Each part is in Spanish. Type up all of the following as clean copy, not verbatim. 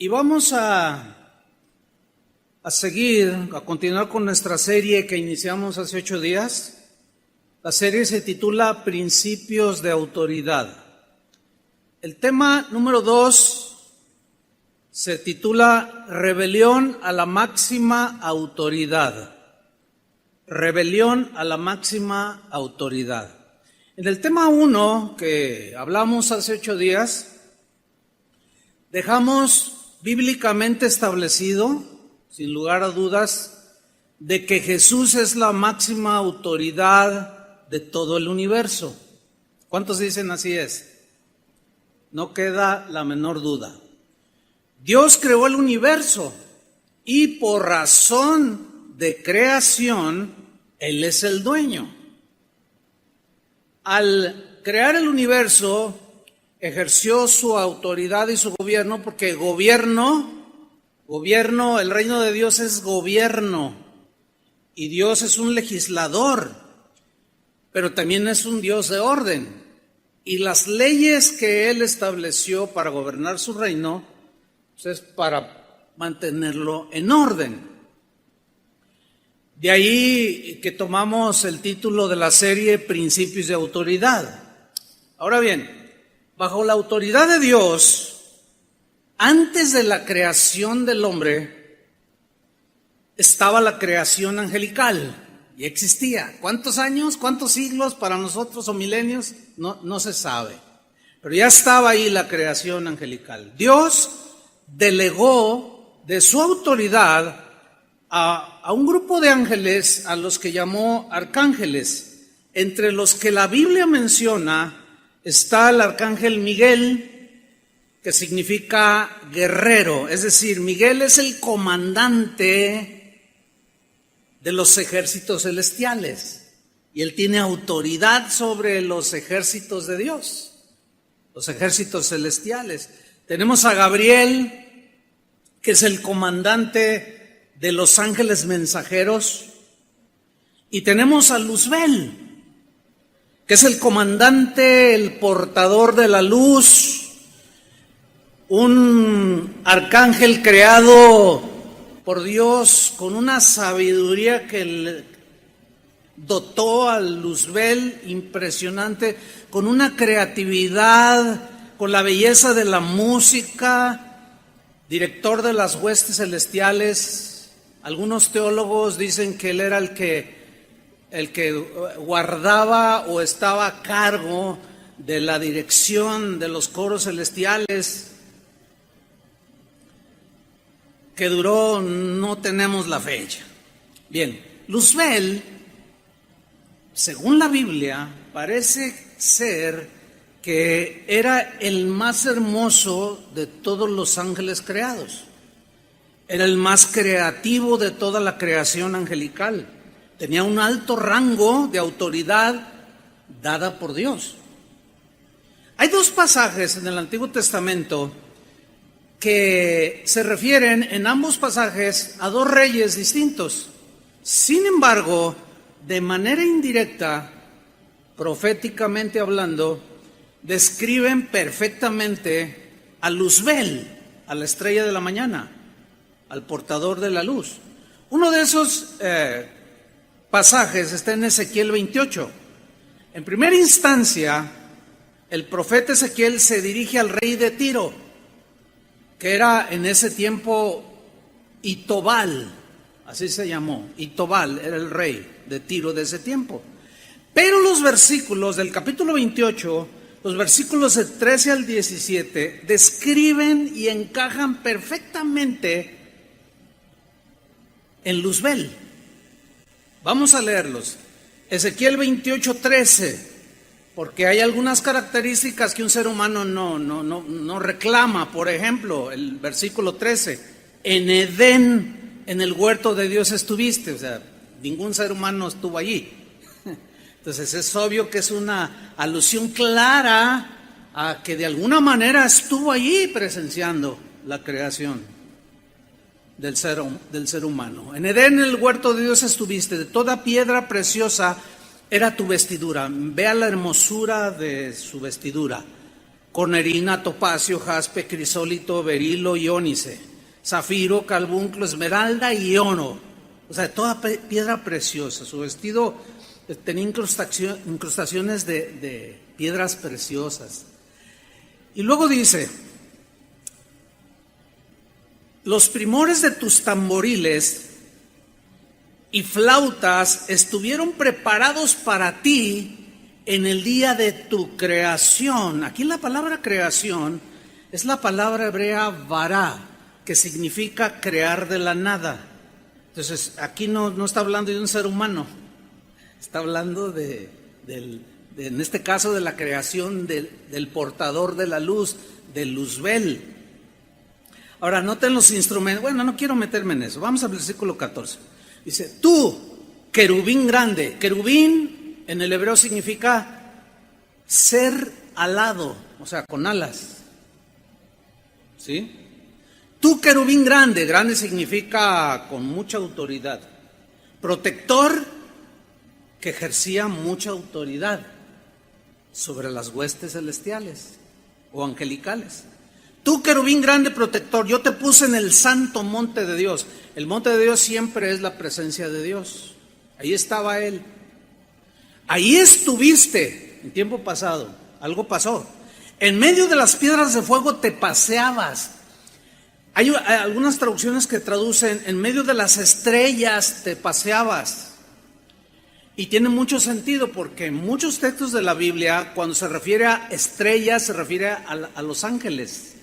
Y vamos a continuar con nuestra serie que iniciamos hace 8 días. La serie se titula Principios de Autoridad. El tema número 2 se titula Rebelión a la máxima autoridad. Rebelión a la máxima autoridad. En el tema 1 que hablamos hace 8 días, dejamos bíblicamente establecido, sin lugar a dudas, de que Jesús es la máxima autoridad de todo el universo. ¿Cuántos dicen así es? No queda la menor duda. Dios creó el universo y por razón de creación, Él es el dueño. Al crear el universo, ejerció su autoridad y su gobierno, porque gobierno, el reino de Dios es gobierno, y Dios es un legislador, pero también es un Dios de orden. Y las leyes que Él estableció para gobernar su reino, pues es para mantenerlo en orden. De ahí que tomamos el título de la serie Principios de Autoridad. Ahora bien, bajo la autoridad de Dios, antes de la creación del hombre, estaba la creación angelical y existía. ¿Cuántos años, cuántos siglos para nosotros o milenios? No se sabe. Pero ya estaba ahí la creación angelical. Dios delegó de su autoridad a un grupo de ángeles a los que llamó arcángeles, entre los que la Biblia menciona. Está el arcángel Miguel, que significa guerrero, es decir, Miguel es el comandante de los ejércitos celestiales y él tiene autoridad sobre los ejércitos de Dios, los ejércitos celestiales. Tenemos a Gabriel, que es el comandante de los ángeles mensajeros, y tenemos a Luzbel, que es el comandante, el portador de la luz, un arcángel creado por Dios con una sabiduría que le dotó a Luzbel impresionante, con una creatividad, con la belleza de la música, director de las huestes celestiales. Algunos teólogos dicen que él era el que guardaba o estaba a cargo de la dirección de los coros celestiales, que duró, no tenemos la fecha. Bien, Luzbel, según la Biblia, parece ser que era el más hermoso de todos los ángeles creados. Era el más creativo de toda la creación angelical. Tenía un alto rango de autoridad dada por Dios. Hay 2 pasajes en el Antiguo Testamento que se refieren en ambos pasajes a 2 reyes distintos. Sin embargo, de manera indirecta, proféticamente hablando, describen perfectamente a Luzbel, a la estrella de la mañana, al portador de la luz. Uno de esos pasajes está en Ezequiel 28. En primera instancia, el profeta Ezequiel se dirige al rey de Tiro, que era en ese tiempo Itobal, así se llamó. Itobal era el rey de Tiro de ese tiempo. Pero los versículos del capítulo 28, los versículos del 13 al 17, describen y encajan perfectamente en Luzbel. Vamos a leerlos. Ezequiel 28:13, porque hay algunas características que un ser humano no reclama. Por ejemplo, el versículo 13, en Edén, en el huerto de Dios estuviste. O sea, ningún ser humano estuvo allí. Entonces es obvio que es una alusión clara a que de alguna manera estuvo allí presenciando la creación del ser humano. En Edén, en el huerto de Dios estuviste, de toda piedra preciosa era tu vestidura. Vea la hermosura de su vestidura. cornerina, topacio, jaspe, crisólito, berilo y ónice, zafiro, carbunclo, esmeralda y oro. O sea, toda piedra preciosa. Su vestido tenía incrustaciones de piedras preciosas. Y luego dice: los primores de tus tamboriles y flautas estuvieron preparados para ti en el día de tu creación. Aquí la palabra creación es la palabra hebrea vará, que significa crear de la nada. Entonces, aquí no está hablando de un ser humano, está hablando en este caso, de la creación del portador de la luz, de Luzbel. Ahora, noten los instrumentos. Bueno, no quiero meterme en eso. Vamos al versículo 14. Dice: tú, querubín grande. Querubín en el hebreo significa ser alado, o sea, con alas. ¿Sí? Tú, querubín grande. Grande significa con mucha autoridad. Protector, que ejercía mucha autoridad sobre las huestes celestiales o angelicales. Tú, querubín grande protector, yo te puse en el santo monte de Dios. El monte de Dios siempre es la presencia de Dios. Ahí estaba Él. Ahí estuviste en tiempo pasado. Algo pasó. En medio de las piedras de fuego te paseabas. Hay algunas traducciones que traducen: en medio de las estrellas te paseabas. Y tiene mucho sentido, porque en muchos textos de la Biblia, cuando se refiere a estrellas, se refiere a los ángeles.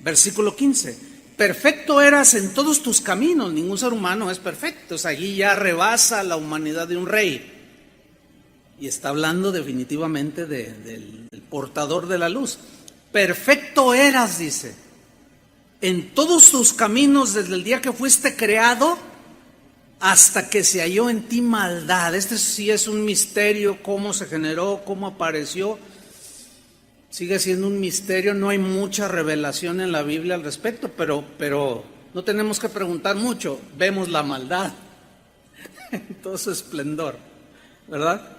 Versículo 15: perfecto eras en todos tus caminos. Ningún ser humano es perfecto. O sea, allí ya rebasa la humanidad de un rey. Y está hablando definitivamente del portador de la luz. Perfecto eras, dice, en todos tus caminos desde el día que fuiste creado hasta que se halló en ti maldad. Este sí es un misterio, cómo se generó, cómo apareció. Sigue siendo un misterio, no hay mucha revelación en la Biblia al respecto, pero no tenemos que preguntar mucho. Vemos la maldad en todo su esplendor, ¿verdad?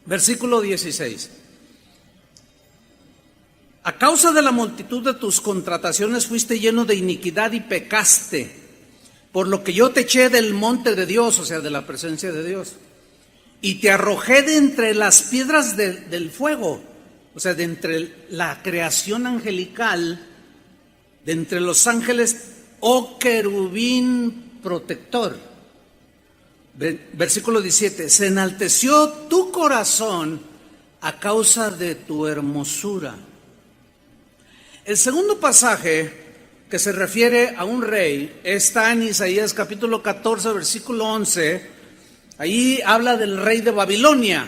Versículo 16. A causa de la multitud de tus contrataciones fuiste lleno de iniquidad y pecaste, por lo que yo te eché del monte de Dios, o sea, de la presencia de Dios, y te arrojé de entre las piedras del fuego, o sea, de entre la creación angelical, de entre los ángeles, oh querubín protector. Versículo 17: se enalteció tu corazón a causa de tu hermosura. El segundo pasaje que se refiere a un rey está en Isaías capítulo 14, versículo 11. Ahí habla del rey de Babilonia,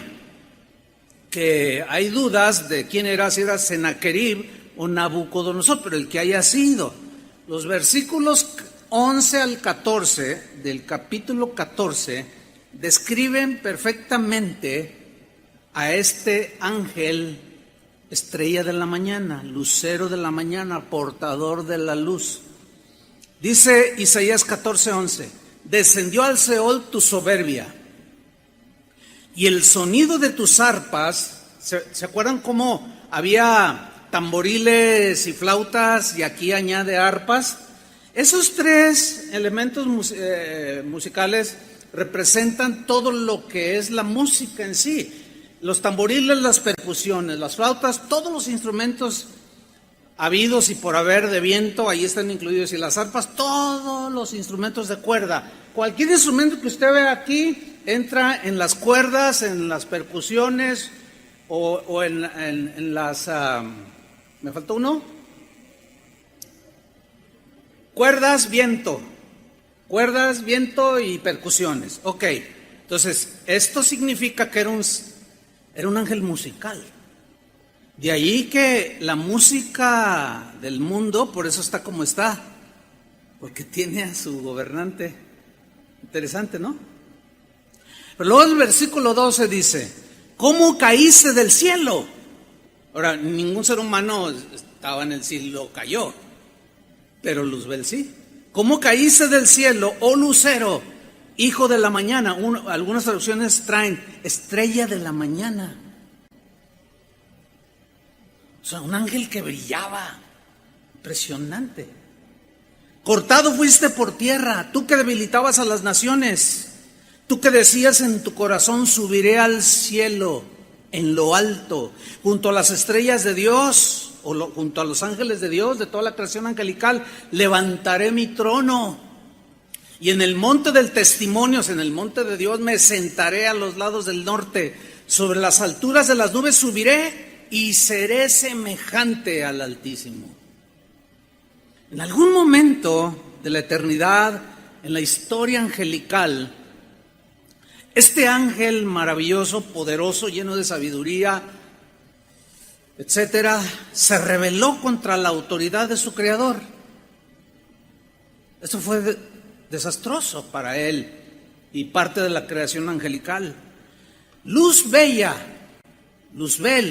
que hay dudas de quién era, si era Sennacherib o Nabucodonosor, pero el que haya sido. Los versículos 11 al 14 del capítulo 14 describen perfectamente a este ángel, estrella de la mañana, lucero de la mañana, portador de la luz. Dice Isaías 14:11: descendió al Seol tu soberbia, y el sonido de tus arpas. ¿Se acuerdan cómo había tamboriles y flautas, y aquí añade arpas? Esos tres elementos musicales representan todo lo que es la música en sí. Los tamboriles, las percusiones, las flautas, todos los instrumentos habidos y por haber de viento, ahí están incluidos. Y las arpas, todos los instrumentos de cuerda. Cualquier instrumento que usted vea aquí entra en las cuerdas, en las percusiones o en las... ¿me faltó uno? Cuerdas, viento y percusiones. Ok, entonces esto significa que era un ángel musical. De ahí que la música del mundo, por eso está como está, porque tiene a su gobernante. Interesante, ¿no? Pero luego el versículo 12 dice: ¿cómo caíste del cielo? Ahora, ningún ser humano estaba en el cielo, cayó, pero Luzbel sí. ¿Cómo caíste del cielo, oh lucero, hijo de la mañana? Algunas traducciones traen estrella de la mañana. O sea, un ángel que brillaba, impresionante. Cortado fuiste por tierra, tú que debilitabas a las naciones, tú que decías en tu corazón, subiré al cielo, en lo alto, junto a las estrellas de Dios, junto a los ángeles de Dios, de toda la creación angelical, levantaré mi trono. Y en el monte del testimonio, en el monte de Dios, me sentaré a los lados del norte, sobre las alturas de las nubes subiré y seré semejante al Altísimo. En algún momento de la eternidad, en la historia angelical, este ángel maravilloso, poderoso, lleno de sabiduría, etcétera, se rebeló contra la autoridad de su creador. Esto fue desastroso para él y parte de la creación angelical. Luzbel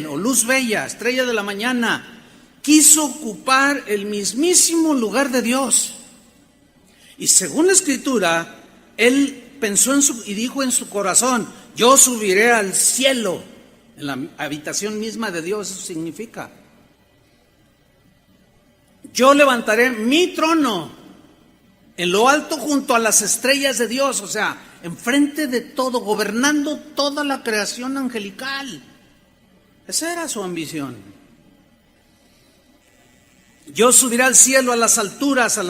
o Luz Bella, estrella de la mañana, quiso ocupar el mismísimo lugar de Dios. Y según la Escritura, él pensó y dijo en su corazón, yo subiré al cielo, en la habitación misma de Dios. Eso significa, yo levantaré mi trono en lo alto junto a las estrellas de Dios, o sea, enfrente de todo, gobernando toda la creación angelical. Esa era su ambición. Yo subiré al cielo, a las alturas,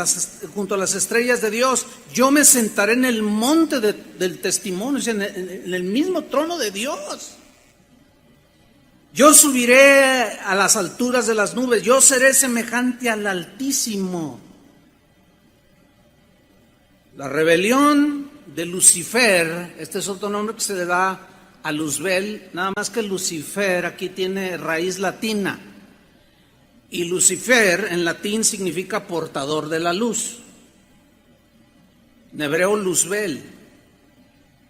junto a las estrellas de Dios. Yo me sentaré en el monte del testimonio, en el mismo trono de Dios. Yo subiré a las alturas de las nubes. Yo seré semejante al Altísimo. La rebelión de Lucifer, este es otro nombre que se le da a Luzbel, nada más que Lucifer aquí tiene raíz latina. Y Lucifer en latín significa portador de la luz. En hebreo Luzbel.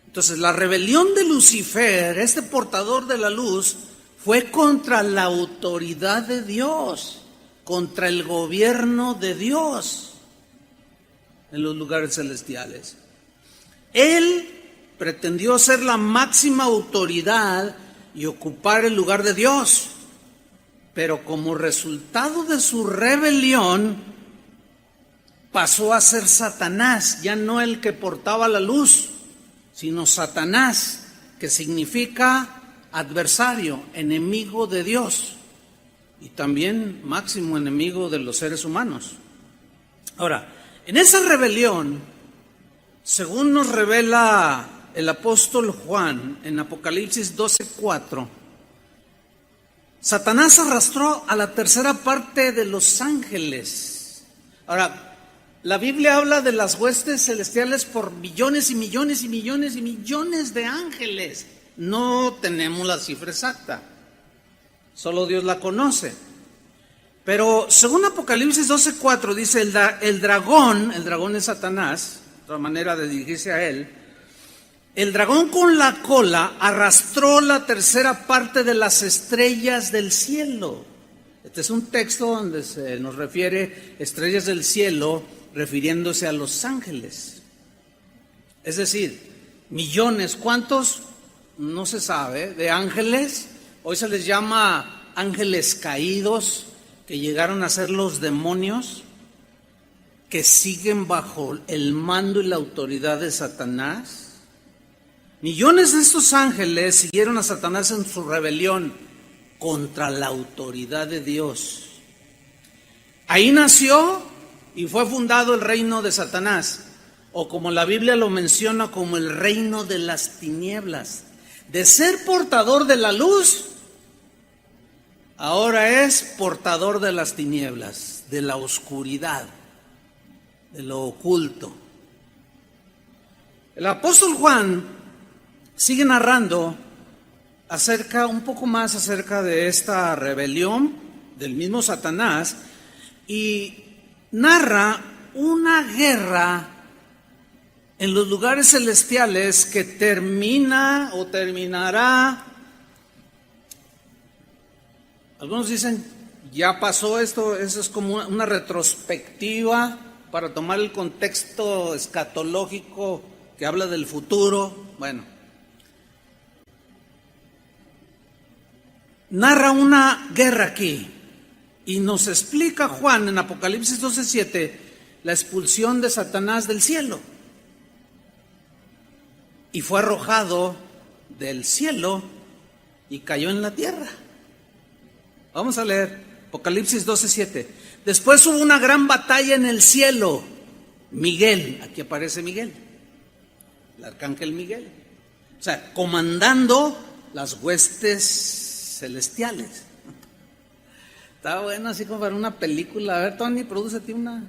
Entonces la rebelión de Lucifer, este portador de la luz, fue contra la autoridad de Dios, contra el gobierno de Dios en los lugares celestiales. Él pretendió ser la máxima autoridad y ocupar el lugar de Dios. Pero como resultado de su rebelión, pasó a ser Satanás, ya no el que portaba la luz, sino Satanás, que significa adversario, enemigo de Dios y también máximo enemigo de los seres humanos. Ahora, en esa rebelión, según nos revela el apóstol Juan en Apocalipsis 12:4, Satanás arrastró a la tercera parte de los ángeles. Ahora, la Biblia habla de las huestes celestiales por millones y millones y millones y millones de ángeles. No tenemos la cifra exacta, solo Dios la conoce. Pero según Apocalipsis 12:4 dice el dragón es Satanás, otra manera de dirigirse a él. El dragón con la cola arrastró la tercera parte de las estrellas del cielo. Este es un texto donde se nos refiere estrellas del cielo, refiriéndose a los ángeles. Es decir, millones, ¿cuántos? No se sabe, de ángeles. Hoy se les llama ángeles caídos, que llegaron a ser los demonios, que siguen bajo el mando y la autoridad de Satanás. Millones de estos ángeles siguieron a Satanás en su rebelión contra la autoridad de Dios. Ahí nació y fue fundado el reino de Satanás, o como la Biblia lo menciona, como el reino de las tinieblas. De ser portador de la luz, ahora es portador de las tinieblas, de la oscuridad, de lo oculto. El apóstol Juan sigue narrando un poco más acerca de esta rebelión del mismo Satanás y narra una guerra en los lugares celestiales que termina o terminará. Algunos dicen, ya pasó esto, eso es como una retrospectiva para tomar el contexto escatológico que habla del futuro. Bueno, narra una guerra aquí Y nos explica Juan en Apocalipsis 12:7 la expulsión de Satanás del cielo. Y fue arrojado del cielo y cayó en la tierra. Vamos a leer Apocalipsis 12:7. Después hubo una gran batalla en el cielo. Miguel, aquí aparece Miguel, el arcángel Miguel. O sea, comandando las huestes celestiales. Está bueno así como para una película. A ver, Tony, prodúcete una.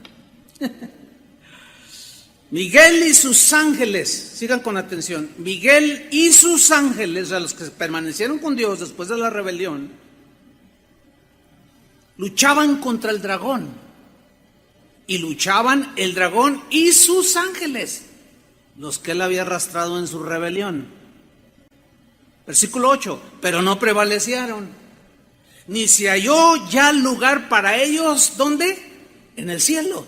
Miguel y sus ángeles, sigan con atención. Miguel y sus ángeles, o sea, los que permanecieron con Dios después de la rebelión, luchaban contra el dragón. Y luchaban el dragón y sus ángeles, los que él había arrastrado en su rebelión. Versículo 8, pero no prevalecieron. Ni se halló ya lugar para ellos, ¿dónde? En el cielo.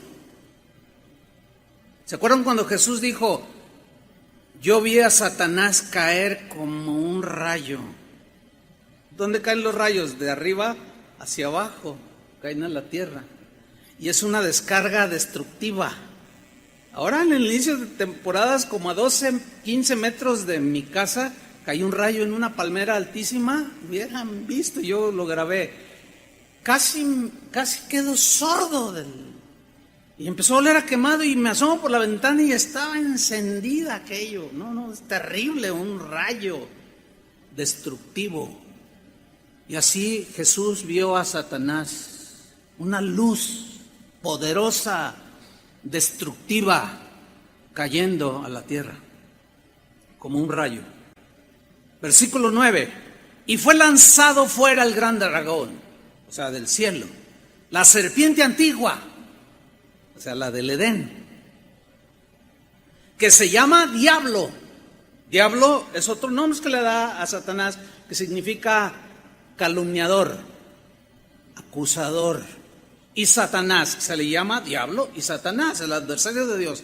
¿Se acuerdan cuando Jesús dijo, yo vi a Satanás caer como un rayo? ¿Dónde caen los rayos? De arriba hacia abajo, caen a la tierra. Y es una descarga destructiva. Ahora en el inicio de temporadas, como a 12, 15 metros de mi casa, cayó un rayo en una palmera altísima. Hubieran visto, yo lo grabé. Casi quedo sordo y empezó a oler a quemado y me asomo por la ventana y estaba encendida aquello. No, es terrible, un rayo destructivo. Y así Jesús vio a Satanás, una luz poderosa, destructiva, cayendo a la tierra, como un rayo. Versículo 9, y fue lanzado fuera el gran dragón, o sea, del cielo, la serpiente antigua, o sea, la del Edén, que se llama Diablo. Diablo es otro nombre que le da a Satanás, que significa calumniador, acusador. Y Satanás, se le llama Diablo y Satanás, el adversario de Dios.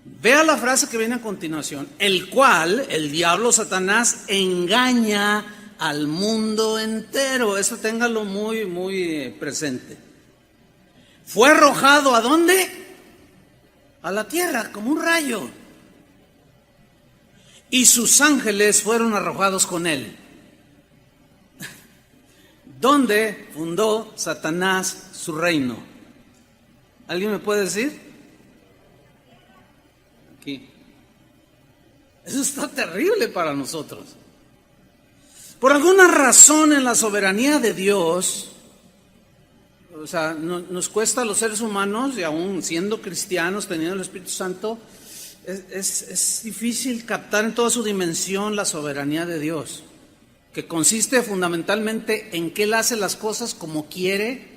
Vea la frase que viene a continuación, el cual, el diablo, Satanás, engaña al mundo entero. Eso téngalo muy, muy presente. Fue arrojado ¿a dónde? A la tierra, como un rayo. Y sus ángeles fueron arrojados con él. ¿Dónde fundó Satanás su reino? ¿Alguien me puede decir? Aquí. Eso está terrible para nosotros. Por alguna razón en la soberanía de Dios, o sea, nos cuesta a los seres humanos, y aún siendo cristianos, teniendo el Espíritu Santo, es difícil captar en toda su dimensión la soberanía de Dios, que consiste fundamentalmente en que Él hace las cosas como quiere,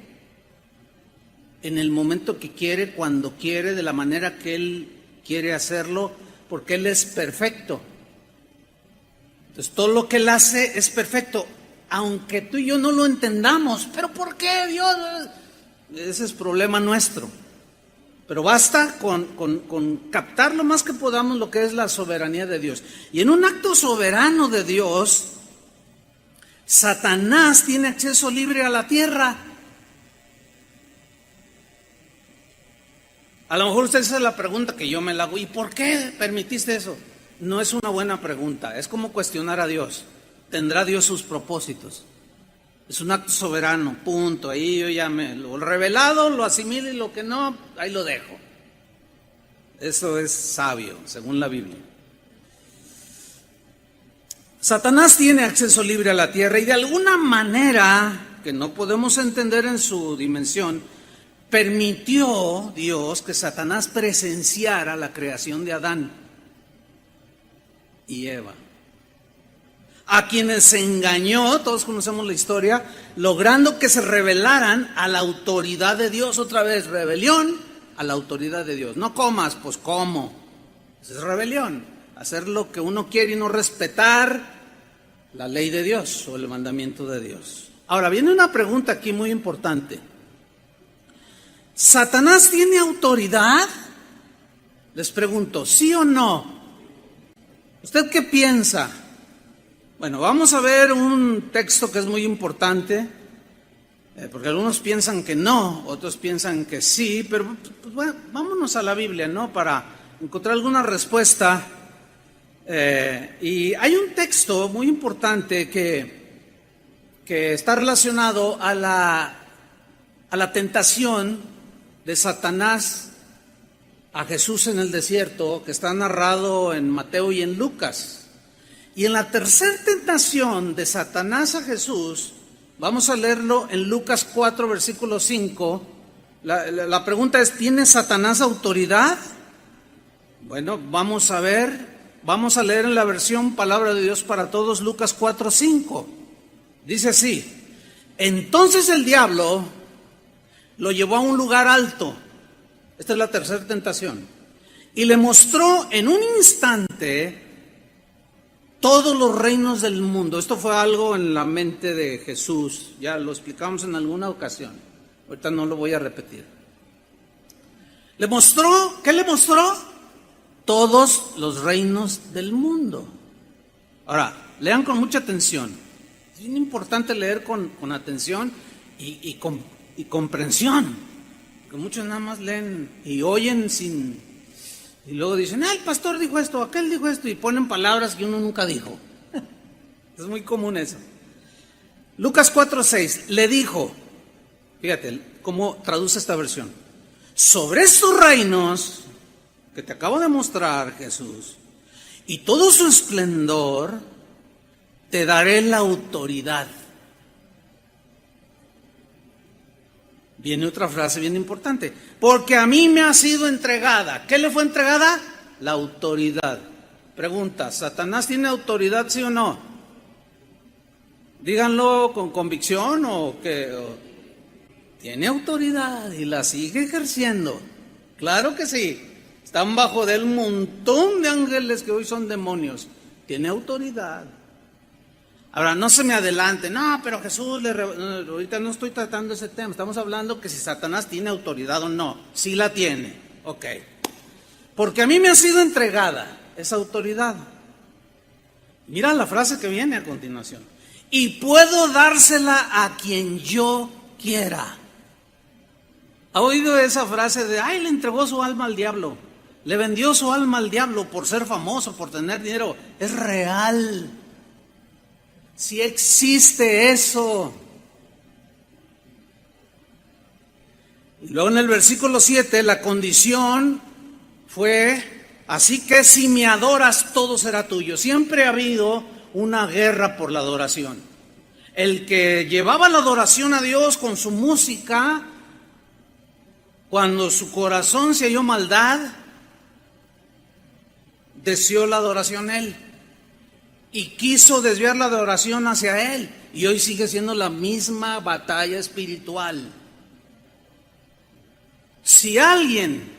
en el momento que quiere, cuando quiere, de la manera que Él quiere hacerlo, porque Él es perfecto. Entonces todo lo que Él hace es perfecto, aunque tú y yo no lo entendamos. ¿Pero por qué Dios? Ese es problema nuestro. Pero basta con captar lo más que podamos lo que es la soberanía de Dios. Y en un acto soberano de Dios, Satanás tiene acceso libre a la tierra. A lo mejor usted hace la pregunta que yo me la hago, ¿y por qué permitiste eso? No es una buena pregunta, es como cuestionar a Dios. ¿Tendrá Dios sus propósitos? Es un acto soberano, punto. Ahí yo ya lo revelado, lo asimilo, y lo que no, ahí lo dejo. Eso es sabio, según la Biblia. Satanás tiene acceso libre a la tierra y de alguna manera, que no podemos entender en su dimensión, permitió Dios que Satanás presenciara la creación de Adán y Eva, a quienes engañó, todos conocemos la historia, logrando que se rebelaran a la autoridad de Dios. Otra vez, rebelión a la autoridad de Dios. No comas, pues como. Esa es rebelión, hacer lo que uno quiere y no respetar la ley de Dios o el mandamiento de Dios. Ahora, viene una pregunta aquí muy importante. ¿Satanás tiene autoridad? Les pregunto, ¿sí o no? ¿Usted qué piensa? Bueno, vamos a ver un texto que es muy importante Porque algunos piensan que no, otros piensan que sí, pero pues, bueno, vámonos a la Biblia, ¿no? Para encontrar alguna respuesta. Y hay un texto muy importante que está relacionado a la tentación de Satanás a Jesús en el desierto, que está narrado en Mateo y en Lucas. Y en la tercera tentación de Satanás a Jesús, vamos a leerlo en Lucas 4, versículo 5. La pregunta es, ¿tiene Satanás autoridad? Bueno, vamos a leer en la versión Palabra de Dios para Todos, Lucas 4, 5. Dice así: entonces el diablo lo llevó a un lugar alto. Esta es la tercera tentación. Y le mostró en un instante todos los reinos del mundo. Esto fue algo en la mente de Jesús. Ya lo explicamos en alguna ocasión. Ahorita no lo voy a repetir. ¿Le mostró? ¿Qué le mostró? Todos los reinos del mundo. Ahora, lean con mucha atención. Es bien importante leer con atención y comprensión. Que muchos nada más leen y oyen y luego dicen, el pastor dijo esto, aquel dijo esto, y ponen palabras que uno nunca dijo. Es muy común eso. Lucas 4:6 le dijo, fíjate cómo traduce esta versión: sobre estos reinos que te acabo de mostrar, Jesús, y todo su esplendor, te daré la autoridad. Viene otra frase bien importante: porque a mí me ha sido entregada. ¿Qué le fue entregada? La autoridad. Pregunta: ¿Satanás tiene autoridad, sí o no? Díganlo con convicción o que tiene autoridad y la sigue ejerciendo. Claro que sí. Están bajo de él un montón de ángeles que hoy son demonios. Tiene autoridad. Ahora, no se me adelante, no, pero Jesús, ahorita no estoy tratando ese tema, estamos hablando que si Satanás tiene autoridad o no. Sí la tiene, ok. Porque a mí me ha sido entregada esa autoridad. Mira la frase que viene a continuación: y puedo dársela a quien yo quiera. ¿Ha oído esa frase de, le entregó su alma al diablo? Le vendió su alma al diablo por ser famoso, por tener dinero. Es real. Si existe eso. Y luego en el versículo 7, la condición fue: así que si me adoras, todo será tuyo. Siempre ha habido una guerra por la adoración. El que llevaba la adoración a Dios con su música, cuando su corazón se halló maldad, deseó la adoración a él. Y quiso desviar la adoración hacia él. Y hoy sigue siendo la misma batalla espiritual. Si alguien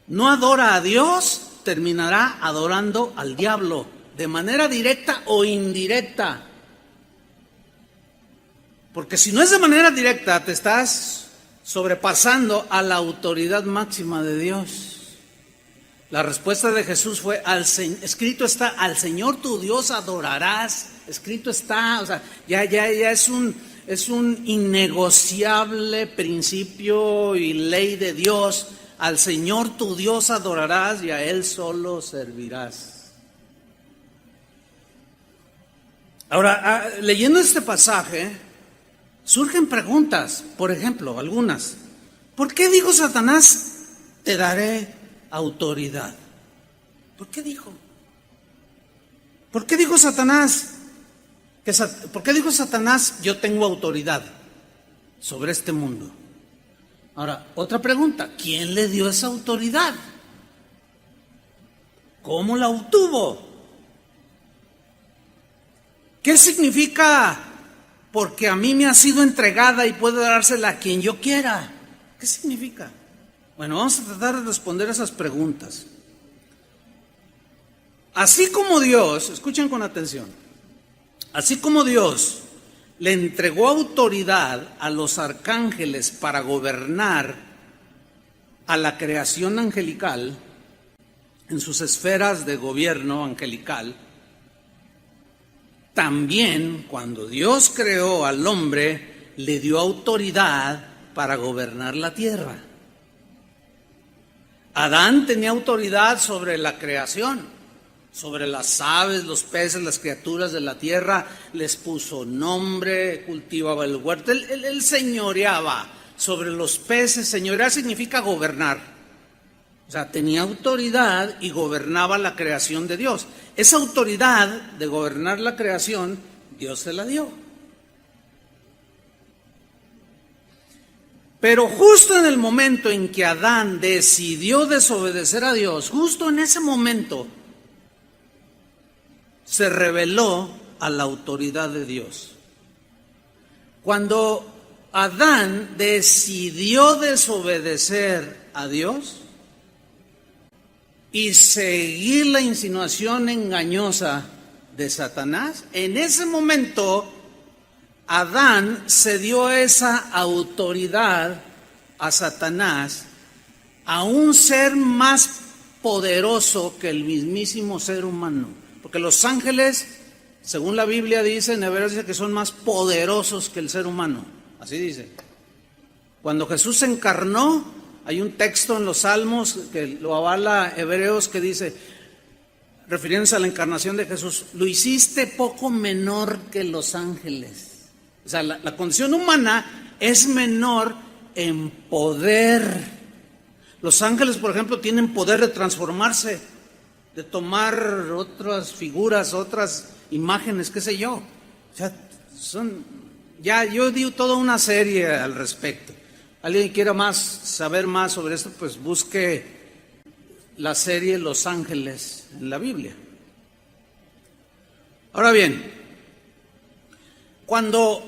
no adora a Dios, terminará adorando al diablo, de manera directa o indirecta. Porque si no es de manera directa, te estás sobrepasando a la autoridad máxima de Dios. La respuesta de Jesús fue: escrito está, al Señor tu Dios adorarás. Escrito está, o sea, ya es un innegociable principio y ley de Dios. Al Señor tu Dios adorarás y a Él solo servirás. Ahora, leyendo este pasaje, surgen preguntas, por ejemplo, algunas. ¿Por qué dijo Satanás, te daré autoridad? ¿Por qué dijo? ¿Por qué dijo Satanás? ¿Por qué dijo Satanás, yo tengo autoridad sobre este mundo? Ahora, otra pregunta: ¿quién le dio esa autoridad? ¿Cómo la obtuvo? ¿Qué significa porque a mí me ha sido entregada y puedo dársela a quien yo quiera? ¿Qué significa? Bueno, vamos a tratar de responder esas preguntas. Así como Dios, escuchen con atención, así como Dios le entregó autoridad a los arcángeles para gobernar a la creación angelical en sus esferas de gobierno angelical, también cuando Dios creó al hombre, le dio autoridad para gobernar la tierra. Adán tenía autoridad sobre la creación, sobre las aves, los peces, las criaturas de la tierra, les puso nombre, cultivaba el huerto, él señoreaba sobre los peces. Señorear significa gobernar. O sea, tenía autoridad y gobernaba la creación de Dios. Esa autoridad de gobernar la creación, Dios se la dio. Pero justo en el momento en que Adán decidió desobedecer a Dios, justo en ese momento se rebeló a la autoridad de Dios. Cuando Adán decidió desobedecer a Dios y seguir la insinuación engañosa de Satanás, en ese momento Adán cedió esa autoridad a Satanás, a un ser más poderoso que el mismísimo ser humano. Porque los ángeles, según la Biblia dice, en Hebreos dice que son más poderosos que el ser humano. Así dice. Cuando Jesús se encarnó, hay un texto en los Salmos que lo avala Hebreos que dice, refiriéndose a la encarnación de Jesús, lo hiciste poco menor que los ángeles. O sea, la condición humana es menor en poder. Los ángeles, por ejemplo, tienen poder de transformarse, de tomar otras figuras, otras imágenes, qué sé yo. O sea, yo digo toda una serie al respecto. ¿Alguien quiera saber más sobre esto? Pues busque la serie Los Ángeles en la Biblia. Ahora bien, cuando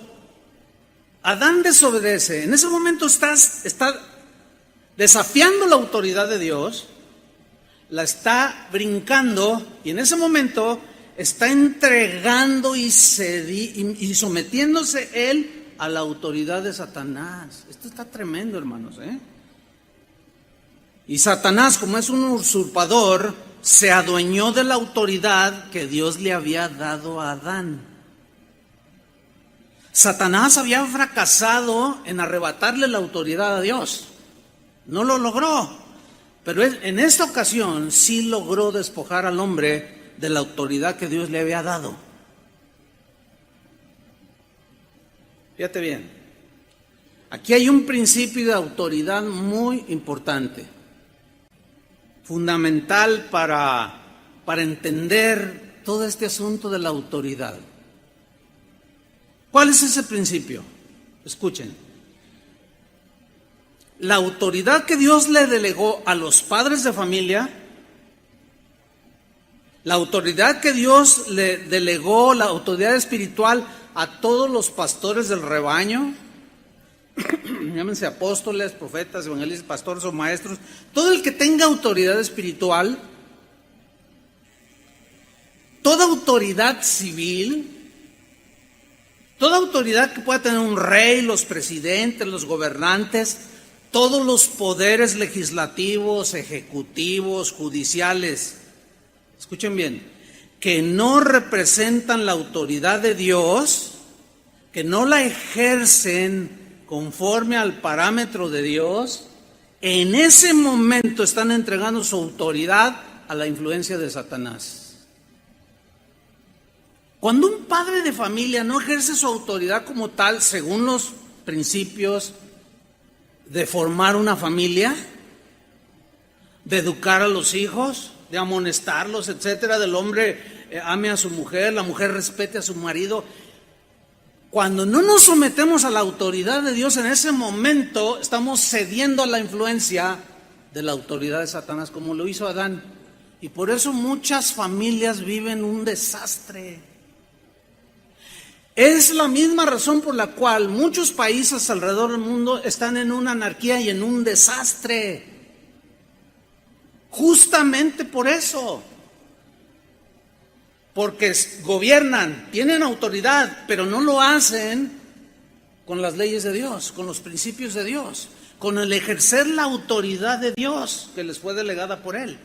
Adán desobedece, en ese momento está desafiando la autoridad de Dios, la está brincando y en ese momento está entregando y sometiéndose él a la autoridad de Satanás. Esto está tremendo, hermanos, Y Satanás, como es un usurpador, se adueñó de la autoridad que Dios le había dado a Adán. Satanás había fracasado en arrebatarle la autoridad a Dios. No lo logró. Pero en esta ocasión sí logró despojar al hombre de la autoridad que Dios le había dado. Fíjate bien. Aquí hay un principio de autoridad muy importante, fundamental para entender todo este asunto de la autoridad. ¿Cuál es ese principio? Escuchen. La autoridad que Dios le delegó a los padres de familia, la autoridad que Dios le delegó, la autoridad espiritual a todos los pastores del rebaño, llámense apóstoles, profetas, evangelistas, pastores o maestros, todo el que tenga autoridad espiritual, toda autoridad civil, toda autoridad que pueda tener un rey, los presidentes, los gobernantes, todos los poderes legislativos, ejecutivos, judiciales, escuchen bien, que no representan la autoridad de Dios, que no la ejercen conforme al parámetro de Dios, en ese momento están entregando su autoridad a la influencia de Satanás. Cuando un padre de familia no ejerce su autoridad como tal, según los principios de formar una familia, de educar a los hijos, de amonestarlos, etcétera, del hombre ame a su mujer, la mujer respete a su marido. Cuando no nos sometemos a la autoridad de Dios, en ese momento estamos cediendo a la influencia de la autoridad de Satanás, como lo hizo Adán. Y por eso muchas familias viven un desastre. Es la misma razón por la cual muchos países alrededor del mundo están en una anarquía y en un desastre. Justamente por eso. Porque gobiernan, tienen autoridad, pero no lo hacen con las leyes de Dios, con los principios de Dios, con el ejercer la autoridad de Dios que les fue delegada por Él.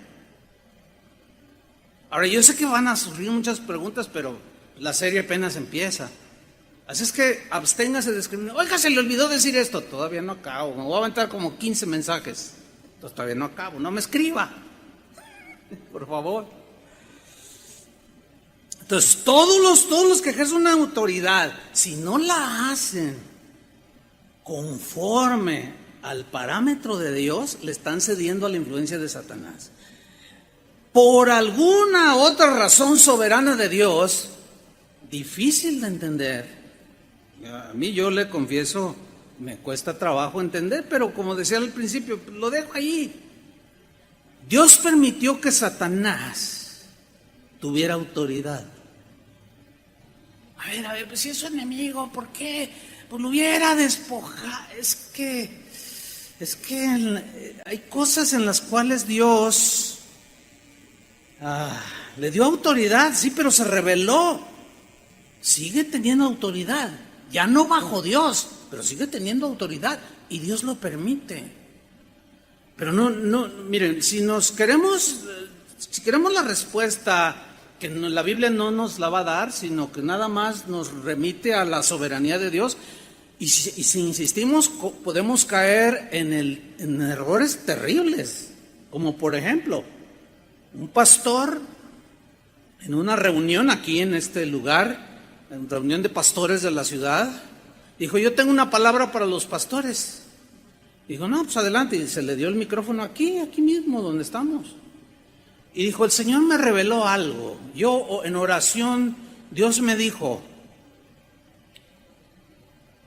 Ahora, yo sé que van a surgir muchas preguntas, pero la serie apenas empieza. Así es que absténgase de escribir. Oiga, se le olvidó decir esto. Todavía no acabo. Me voy a aventar como 15 mensajes. Entonces todavía no acabo. No me escriba. Por favor. Entonces, todos los que ejercen una autoridad, si no la hacen conforme al parámetro de Dios, le están cediendo a la influencia de Satanás. Por alguna otra razón soberana de Dios, difícil de entender. A mí, yo le confieso, me cuesta trabajo entender, pero como decía al principio, lo dejo ahí. Dios permitió que Satanás tuviera autoridad. A ver, pues si es su enemigo, ¿por qué? Pues lo hubiera despojado. Es que hay cosas en las cuales Dios le dio autoridad, sí, pero se rebeló. Sigue teniendo autoridad, ya no bajo Dios, pero sigue teniendo autoridad y Dios lo permite. Pero no, miren, si queremos la respuesta que la Biblia no nos la va a dar, sino que nada más nos remite a la soberanía de Dios. Y si insistimos, podemos caer en errores terribles, como por ejemplo, un pastor en una reunión aquí en este lugar, en reunión de pastores de la ciudad, dijo: yo tengo una palabra para los pastores. Dijo: no, pues adelante, y se le dio el micrófono aquí mismo donde estamos. Y dijo: el Señor me reveló algo. Yo en oración, Dios me dijo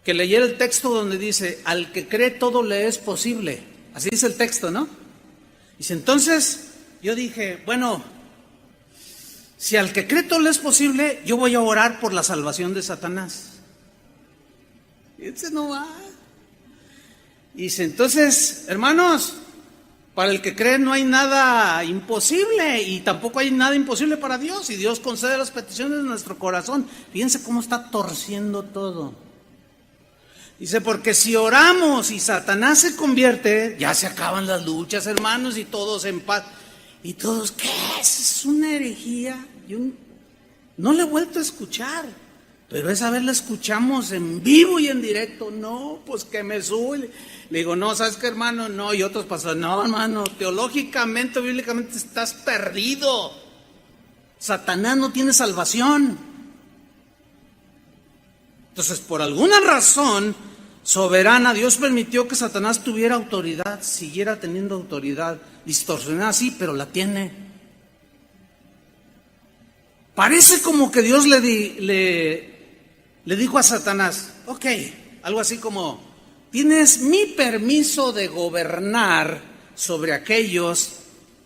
que leyera el texto donde dice: al que cree todo le es posible. Así dice el texto, ¿no? Dice, entonces yo dije, bueno, si al que cree todo le es posible, yo voy a orar por la salvación de Satanás. Y ese no va. Dice, entonces, hermanos, para el que cree no hay nada imposible y tampoco hay nada imposible para Dios, y Dios concede las peticiones de nuestro corazón. Fíjense cómo está torciendo todo. Dice, porque si oramos y Satanás se convierte, ya se acaban las luchas, hermanos, y todos en paz. Y todos, ¿qué es? Es una herejía. Yo no le he vuelto a escuchar, pero esa vez la escuchamos en vivo y en directo. No, pues que me sube. Le digo, no, ¿sabes qué, hermano? No, y otros pastores, no, hermano, teológicamente, bíblicamente estás perdido. Satanás no tiene salvación. Entonces, por alguna razón soberana, Dios permitió que Satanás tuviera autoridad, siguiera teniendo autoridad, distorsionada, sí, pero la tiene. Parece como que Dios le dijo a Satanás, ok, algo así como, tienes mi permiso de gobernar sobre aquellos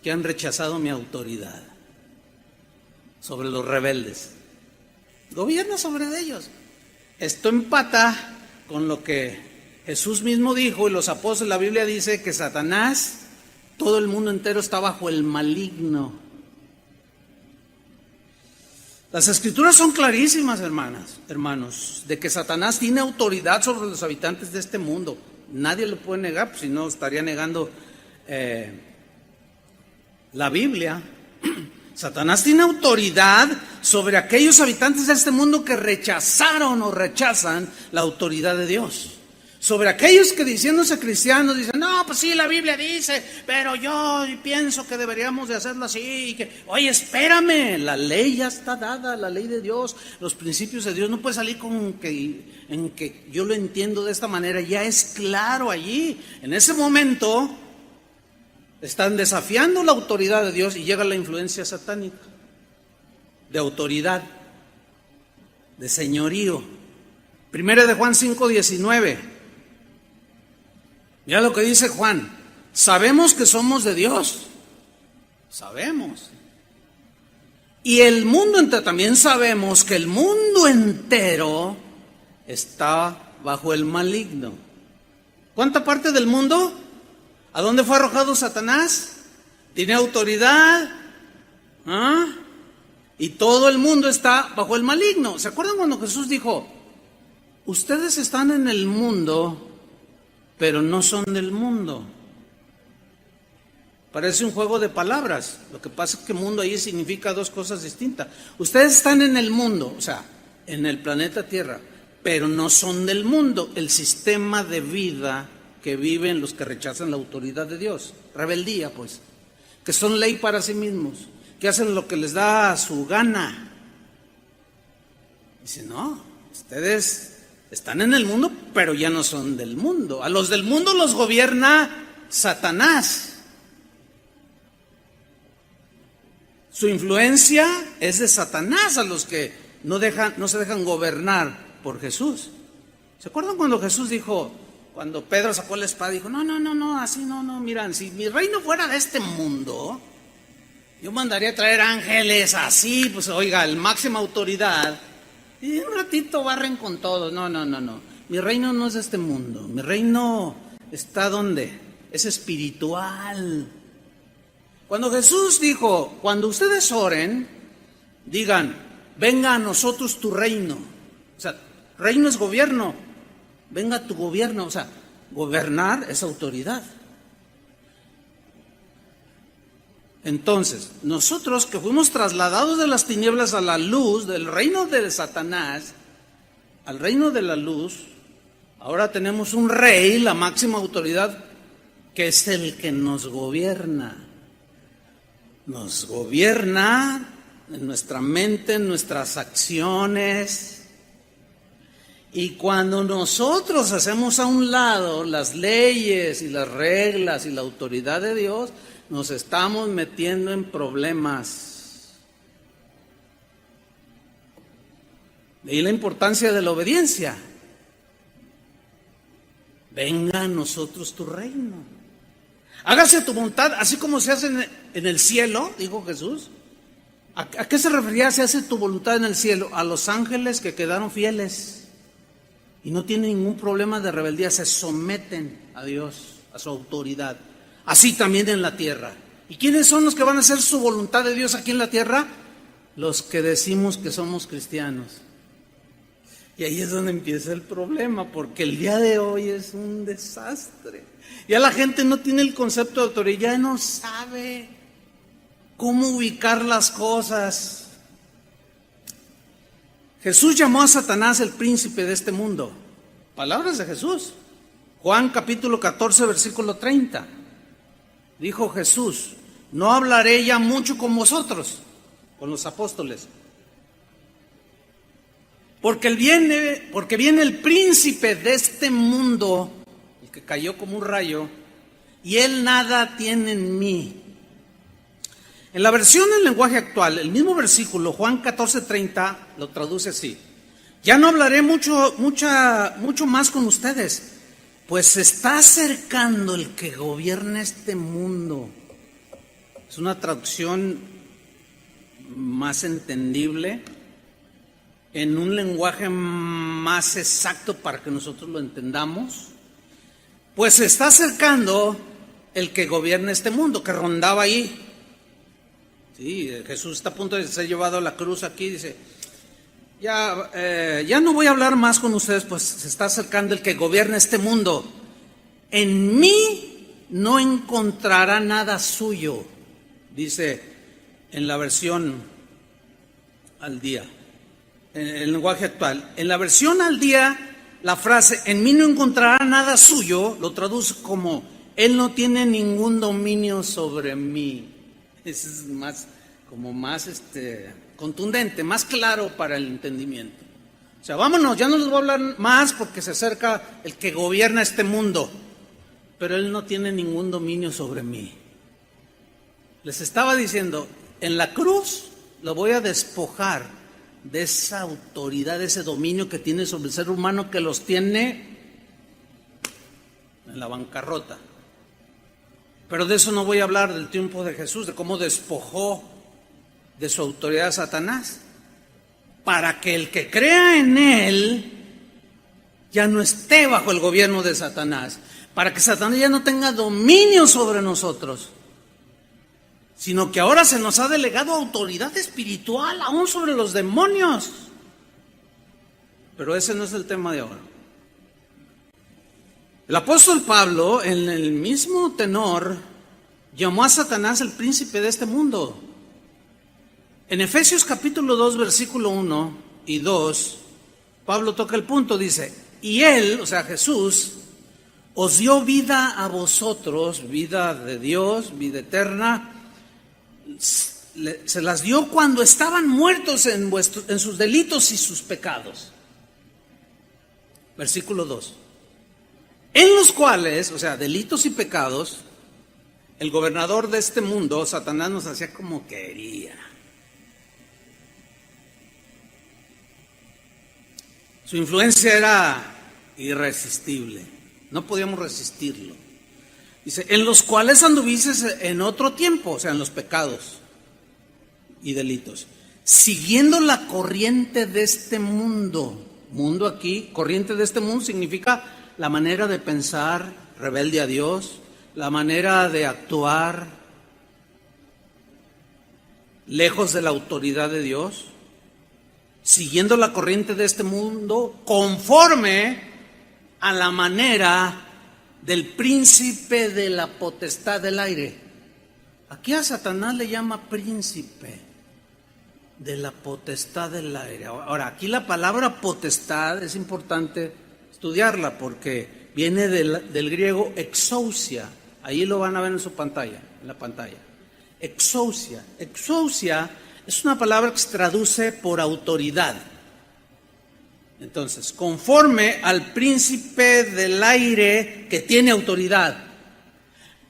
que han rechazado mi autoridad, sobre los rebeldes. Gobierna sobre ellos. Esto empata con lo que Jesús mismo dijo y los apóstoles. La Biblia dice que Satanás, todo el mundo entero está bajo el maligno. Las escrituras son clarísimas, hermanos, de que Satanás tiene autoridad sobre los habitantes de este mundo. Nadie lo puede negar, pues si no estaría negando la Biblia. Satanás tiene autoridad sobre aquellos habitantes de este mundo que rechazaron o rechazan la autoridad de Dios. Sobre aquellos que diciéndose cristianos dicen, no, pues sí, la Biblia dice, pero yo pienso que deberíamos de hacerlo así. Que, oye, espérame, la ley ya está dada, la ley de Dios, los principios de Dios. No puede salir en que yo lo entiendo de esta manera, ya es claro allí. En ese momento están desafiando la autoridad de Dios y llega la influencia satánica de autoridad, de señorío. Primera de Juan 5:19. Mira lo que dice Juan. Sabemos que somos de Dios. Sabemos. Y el mundo entero, también sabemos que el mundo entero está bajo el maligno. ¿Cuánta parte del mundo? ¿A dónde fue arrojado Satanás? Tiene autoridad. Y todo el mundo está bajo el maligno. ¿Se acuerdan cuando Jesús dijo, ustedes están en el mundo, pero no son del mundo? Parece un juego de palabras. Lo que pasa es que mundo ahí significa dos cosas distintas. Ustedes están en el mundo, o sea, en el planeta Tierra, pero no son del mundo. El sistema de vida que viven los que rechazan la autoridad de Dios, rebeldía pues, que son ley para sí mismos, que hacen lo que les da su gana. Dice, no, ustedes están en el mundo, pero ya no son del mundo. A los del mundo los gobierna Satanás. Su influencia es de Satanás a los que no se dejan gobernar por Jesús. ¿Se acuerdan cuando Jesús dijo, cuando Pedro sacó la espada, dijo, no, así no, miran, si mi reino fuera de este mundo, yo mandaría a traer ángeles así, pues oiga, el máxima autoridad, y un ratito barren con todos. No, mi reino no es de este mundo, mi reino está donde, es espiritual. Cuando Jesús dijo, cuando ustedes oren, digan, venga a nosotros tu reino. O sea, reino es gobierno, venga tu gobierno. O sea, gobernar es autoridad. Entonces, nosotros que fuimos trasladados de las tinieblas a la luz, del reino de Satanás al reino de la luz, ahora tenemos un rey, la máxima autoridad, que es el que nos gobierna. Nos gobierna en nuestra mente, en nuestras acciones. Y cuando nosotros hacemos a un lado las leyes y las reglas y la autoridad de Dios, nos estamos metiendo en problemas. De ahí la importancia de la obediencia. Venga a nosotros tu reino. Hágase tu voluntad, así como se hace en el cielo, dijo Jesús. ¿A qué se refería se hace tu voluntad en el cielo? A los ángeles que quedaron fieles y no tienen ningún problema de rebeldía, se someten a Dios, a su autoridad. Así también en la tierra. ¿Y quiénes son los que van a hacer su voluntad de Dios aquí en la tierra? Los que decimos que somos cristianos. Y ahí es donde empieza el problema, porque el día de hoy es un desastre. Ya la gente no tiene el concepto de autoridad, ya no sabe cómo ubicar las cosas. Jesús llamó a Satanás el príncipe de este mundo. Palabras de Jesús. Juan capítulo 14, versículo 30. Dijo Jesús, no hablaré ya mucho con vosotros, con los apóstoles, porque viene el príncipe de este mundo, el que cayó como un rayo, y él nada tiene en mí. En la versión en lenguaje actual, el mismo versículo, Juan 14:30, lo traduce así: ya no hablaré mucho más con ustedes, pues se está acercando el que gobierna este mundo. Es una traducción más entendible, en un lenguaje más exacto para que nosotros lo entendamos. Pues se está acercando el que gobierna este mundo, que rondaba ahí. Sí, Jesús está a punto de ser llevado a la cruz aquí, dice, ya no voy a hablar más con ustedes, pues se está acercando el que gobierna este mundo. En mí no encontrará nada suyo, dice en la versión al día, en el lenguaje actual. En la versión al día, la frase en mí no encontrará nada suyo lo traduce como él no tiene ningún dominio sobre mí. Eso es más contundente, más claro para el entendimiento. O sea, vámonos, ya no les voy a hablar más porque se acerca el que gobierna este mundo, pero él no tiene ningún dominio sobre mí. Les estaba diciendo, en la cruz lo voy a despojar de esa autoridad, de ese dominio que tiene sobre el ser humano, que los tiene en la bancarrota. Pero de eso no voy a hablar, del triunfo de Jesús, de cómo despojó de su autoridad a Satanás, para que el que crea en él ya no esté bajo el gobierno de Satanás, para que Satanás ya no tenga dominio sobre nosotros, sino que ahora se nos ha delegado autoridad espiritual aún sobre los demonios. Pero ese no es el tema de ahora. El apóstol Pablo, en el mismo tenor, llamó a Satanás el príncipe de este mundo. En Efesios capítulo 2, versículo 1 y 2, Pablo toca el punto, dice, y Él, o sea Jesús, os dio vida a vosotros, vida de Dios, vida eterna, se las dio cuando estaban muertos en sus delitos y sus pecados. Versículo 2. En los cuales, o sea, delitos y pecados, el gobernador de este mundo, Satanás, nos hacía como quería. Su influencia era irresistible, no podíamos resistirlo. Dice, en los cuales anduvisteis en otro tiempo, o sea, en los pecados y delitos, siguiendo la corriente de este mundo. Mundo aquí, corriente de este mundo significa la manera de pensar rebelde a Dios, la manera de actuar lejos de la autoridad de Dios, siguiendo la corriente de este mundo conforme a la manera del príncipe de la potestad del aire. Aquí a Satanás le llama príncipe de la potestad del aire. Ahora, aquí la palabra potestad es importante estudiarla porque viene del griego exousia. Ahí lo van a ver en su pantalla, en la pantalla. Exousia. Exousia es una palabra que se traduce por autoridad. Entonces, conforme al príncipe del aire que tiene autoridad.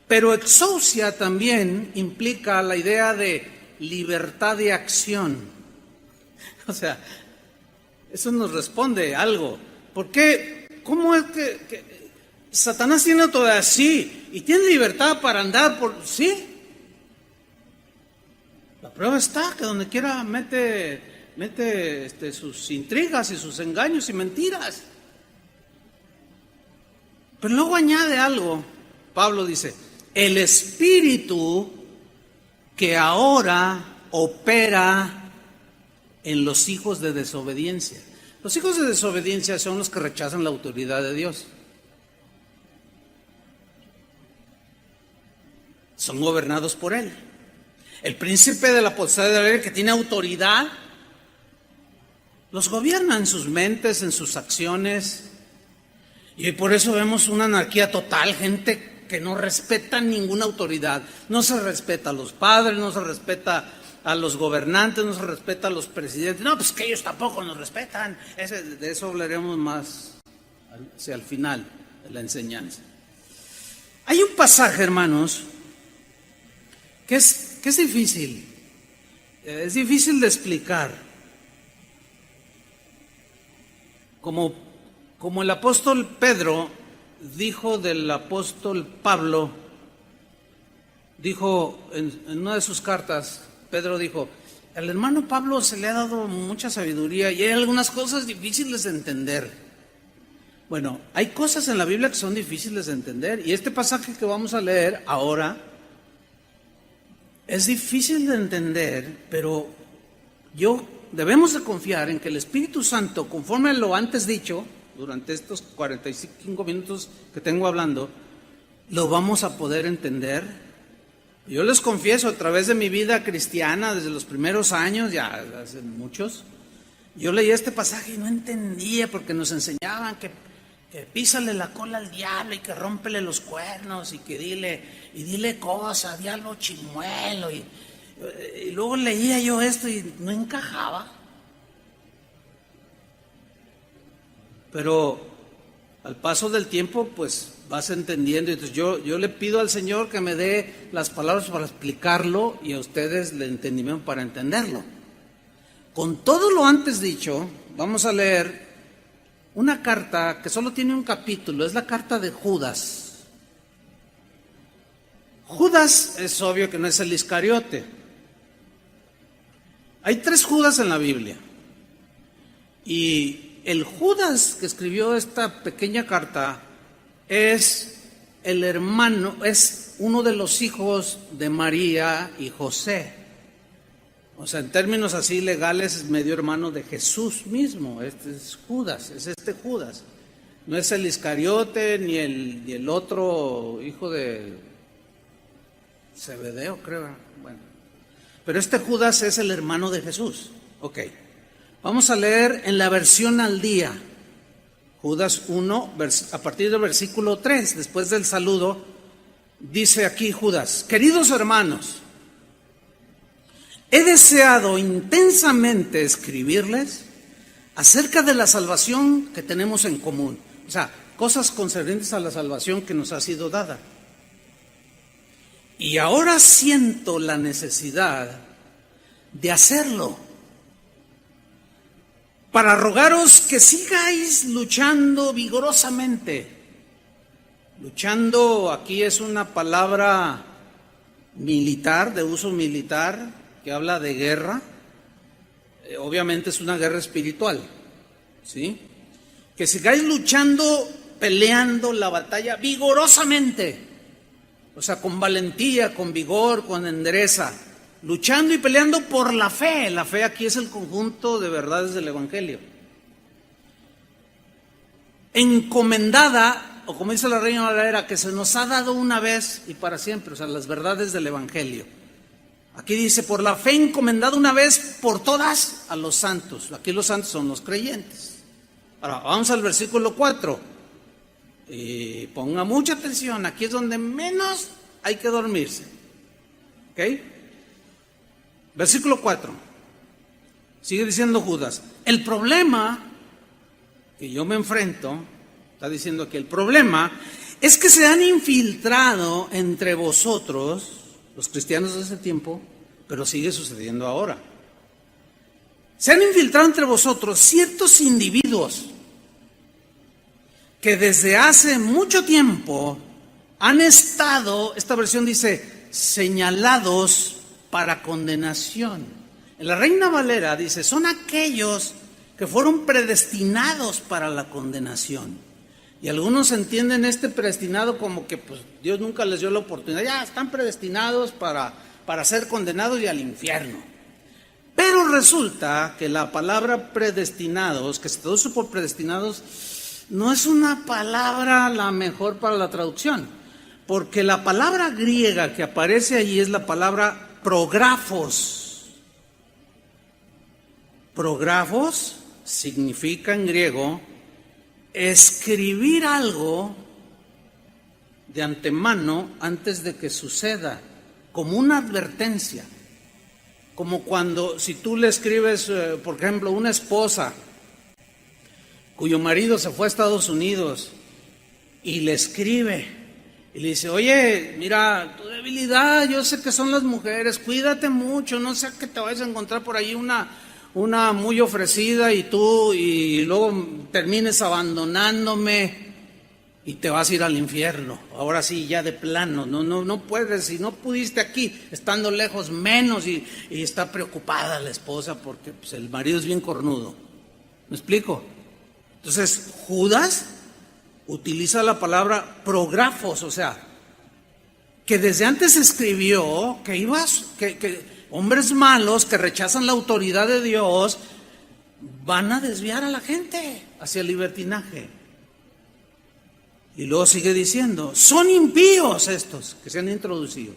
Pero exousia también implica la idea de libertad de acción. O sea, eso nos responde algo. ¿Por qué? ¿Cómo es que Satanás tiene autoridad? Sí, y tiene libertad para andar por... Sí. La prueba está que donde quiera mete sus intrigas y sus engaños y mentiras. Pero luego añade algo. Pablo dice, el espíritu que ahora opera en los hijos de desobediencia. Los hijos de desobediencia son los que rechazan la autoridad de Dios. Son gobernados por Él. El príncipe de la potestad del aire que tiene autoridad, los gobierna en sus mentes, en sus acciones. Y por eso vemos una anarquía total, gente que no respeta ninguna autoridad. No se respeta a los padres, no se respeta a los gobernantes, no se respeta a los presidentes. No, pues que ellos tampoco nos respetan. De eso hablaremos más hacia el final de la enseñanza. Hay un pasaje, hermanos, que es difícil. Es difícil de explicar. Como el apóstol Pedro dijo del apóstol Pablo, dijo en una de sus cartas, Pedro dijo, al hermano Pablo se le ha dado mucha sabiduría y hay algunas cosas difíciles de entender. Bueno, hay cosas en la Biblia que son difíciles de entender y este pasaje que vamos a leer ahora es difícil de entender, pero debemos de confiar en que el Espíritu Santo, conforme a lo antes dicho, durante estos 45 minutos que tengo hablando, lo vamos a poder entender. Yo les confieso, a través de mi vida cristiana, desde los primeros años, ya hace muchos, yo leía este pasaje y no entendía porque nos enseñaban que písale la cola al diablo y que rómpele los cuernos y que dile cosas, diablo chimuelo. Y luego leía yo esto y no encajaba. Pero al paso del tiempo, pues vas entendiendo. Entonces yo le pido al Señor que me dé las palabras para explicarlo y a ustedes el entendimiento para entenderlo. Con todo lo antes dicho, vamos a leer una carta que solo tiene un capítulo, es la carta de Judas. Judas es obvio que no es el Iscariote. Hay 3 Judas en la Biblia. Y el Judas que escribió esta pequeña carta es el hermano, es uno de los hijos de María y José. O sea, en términos así legales, es medio hermano de Jesús mismo. Este es Judas, es este Judas. No es el Iscariote ni el otro hijo de Zebedeo, creo. Bueno, pero este Judas es el hermano de Jesús. Ok. Vamos a leer en la versión al día. Judas 1, a partir del versículo 3, después del saludo, dice aquí Judas: queridos hermanos, he deseado intensamente escribirles acerca de la salvación que tenemos en común. O sea, cosas concernientes a la salvación que nos ha sido dada. Y ahora siento la necesidad de hacerlo, para rogaros que sigáis luchando vigorosamente. Luchando aquí es una palabra militar, de uso militar, que habla de guerra. Obviamente es una guerra espiritual, ¿sí? Que sigáis luchando, peleando la batalla vigorosamente, o sea, con valentía, con vigor, con entereza, luchando y peleando por la fe. La fe aquí es el conjunto de verdades del Evangelio. Encomendada, o como dice la Reina Valera, que se nos ha dado una vez y para siempre, o sea, las verdades del Evangelio. Aquí dice, por la fe encomendada una vez por todas a los santos. Aquí los santos son los creyentes. Ahora, vamos al versículo 4. Y ponga mucha atención, aquí es donde menos hay que dormirse. ¿Ok? Versículo 4. Sigue diciendo Judas: el problema que yo me enfrento, está diciendo aquí, el problema es que se han infiltrado entre vosotros, los cristianos de ese tiempo, pero sigue sucediendo ahora. Se han infiltrado entre vosotros ciertos individuos que desde hace mucho tiempo han estado, esta versión dice, señalados para condenación. En la Reina Valera dice, son aquellos que fueron predestinados para la condenación. Y algunos entienden este predestinado como que pues Dios nunca les dio la oportunidad, ya están predestinados para ser condenados y al infierno. Pero resulta que la palabra predestinados, que se traduce por predestinados, no es una palabra la mejor para la traducción, porque la palabra griega que aparece allí es la palabra prografos. Prografos significa en griego escribir algo de antemano antes de que suceda, como una advertencia. Como cuando, si tú le escribes, por ejemplo, una esposa cuyo marido se fue a Estados Unidos y le escribe y le dice, oye, mira, tu debilidad, yo sé que son las mujeres, cuídate mucho, no sé que te vayas a encontrar por ahí una muy ofrecida y tú y luego termines abandonándome y te vas a ir al infierno. Ahora sí, ya de plano, no puedes, si no pudiste aquí, estando lejos, menos, y está preocupada la esposa porque pues, el marido es bien cornudo. ¿Me explico? Entonces, Judas utiliza la palabra prografos, o sea, que desde antes escribió que hombres malos que rechazan la autoridad de Dios van a desviar a la gente hacia el libertinaje. Y luego sigue diciendo, son impíos estos que se han introducido.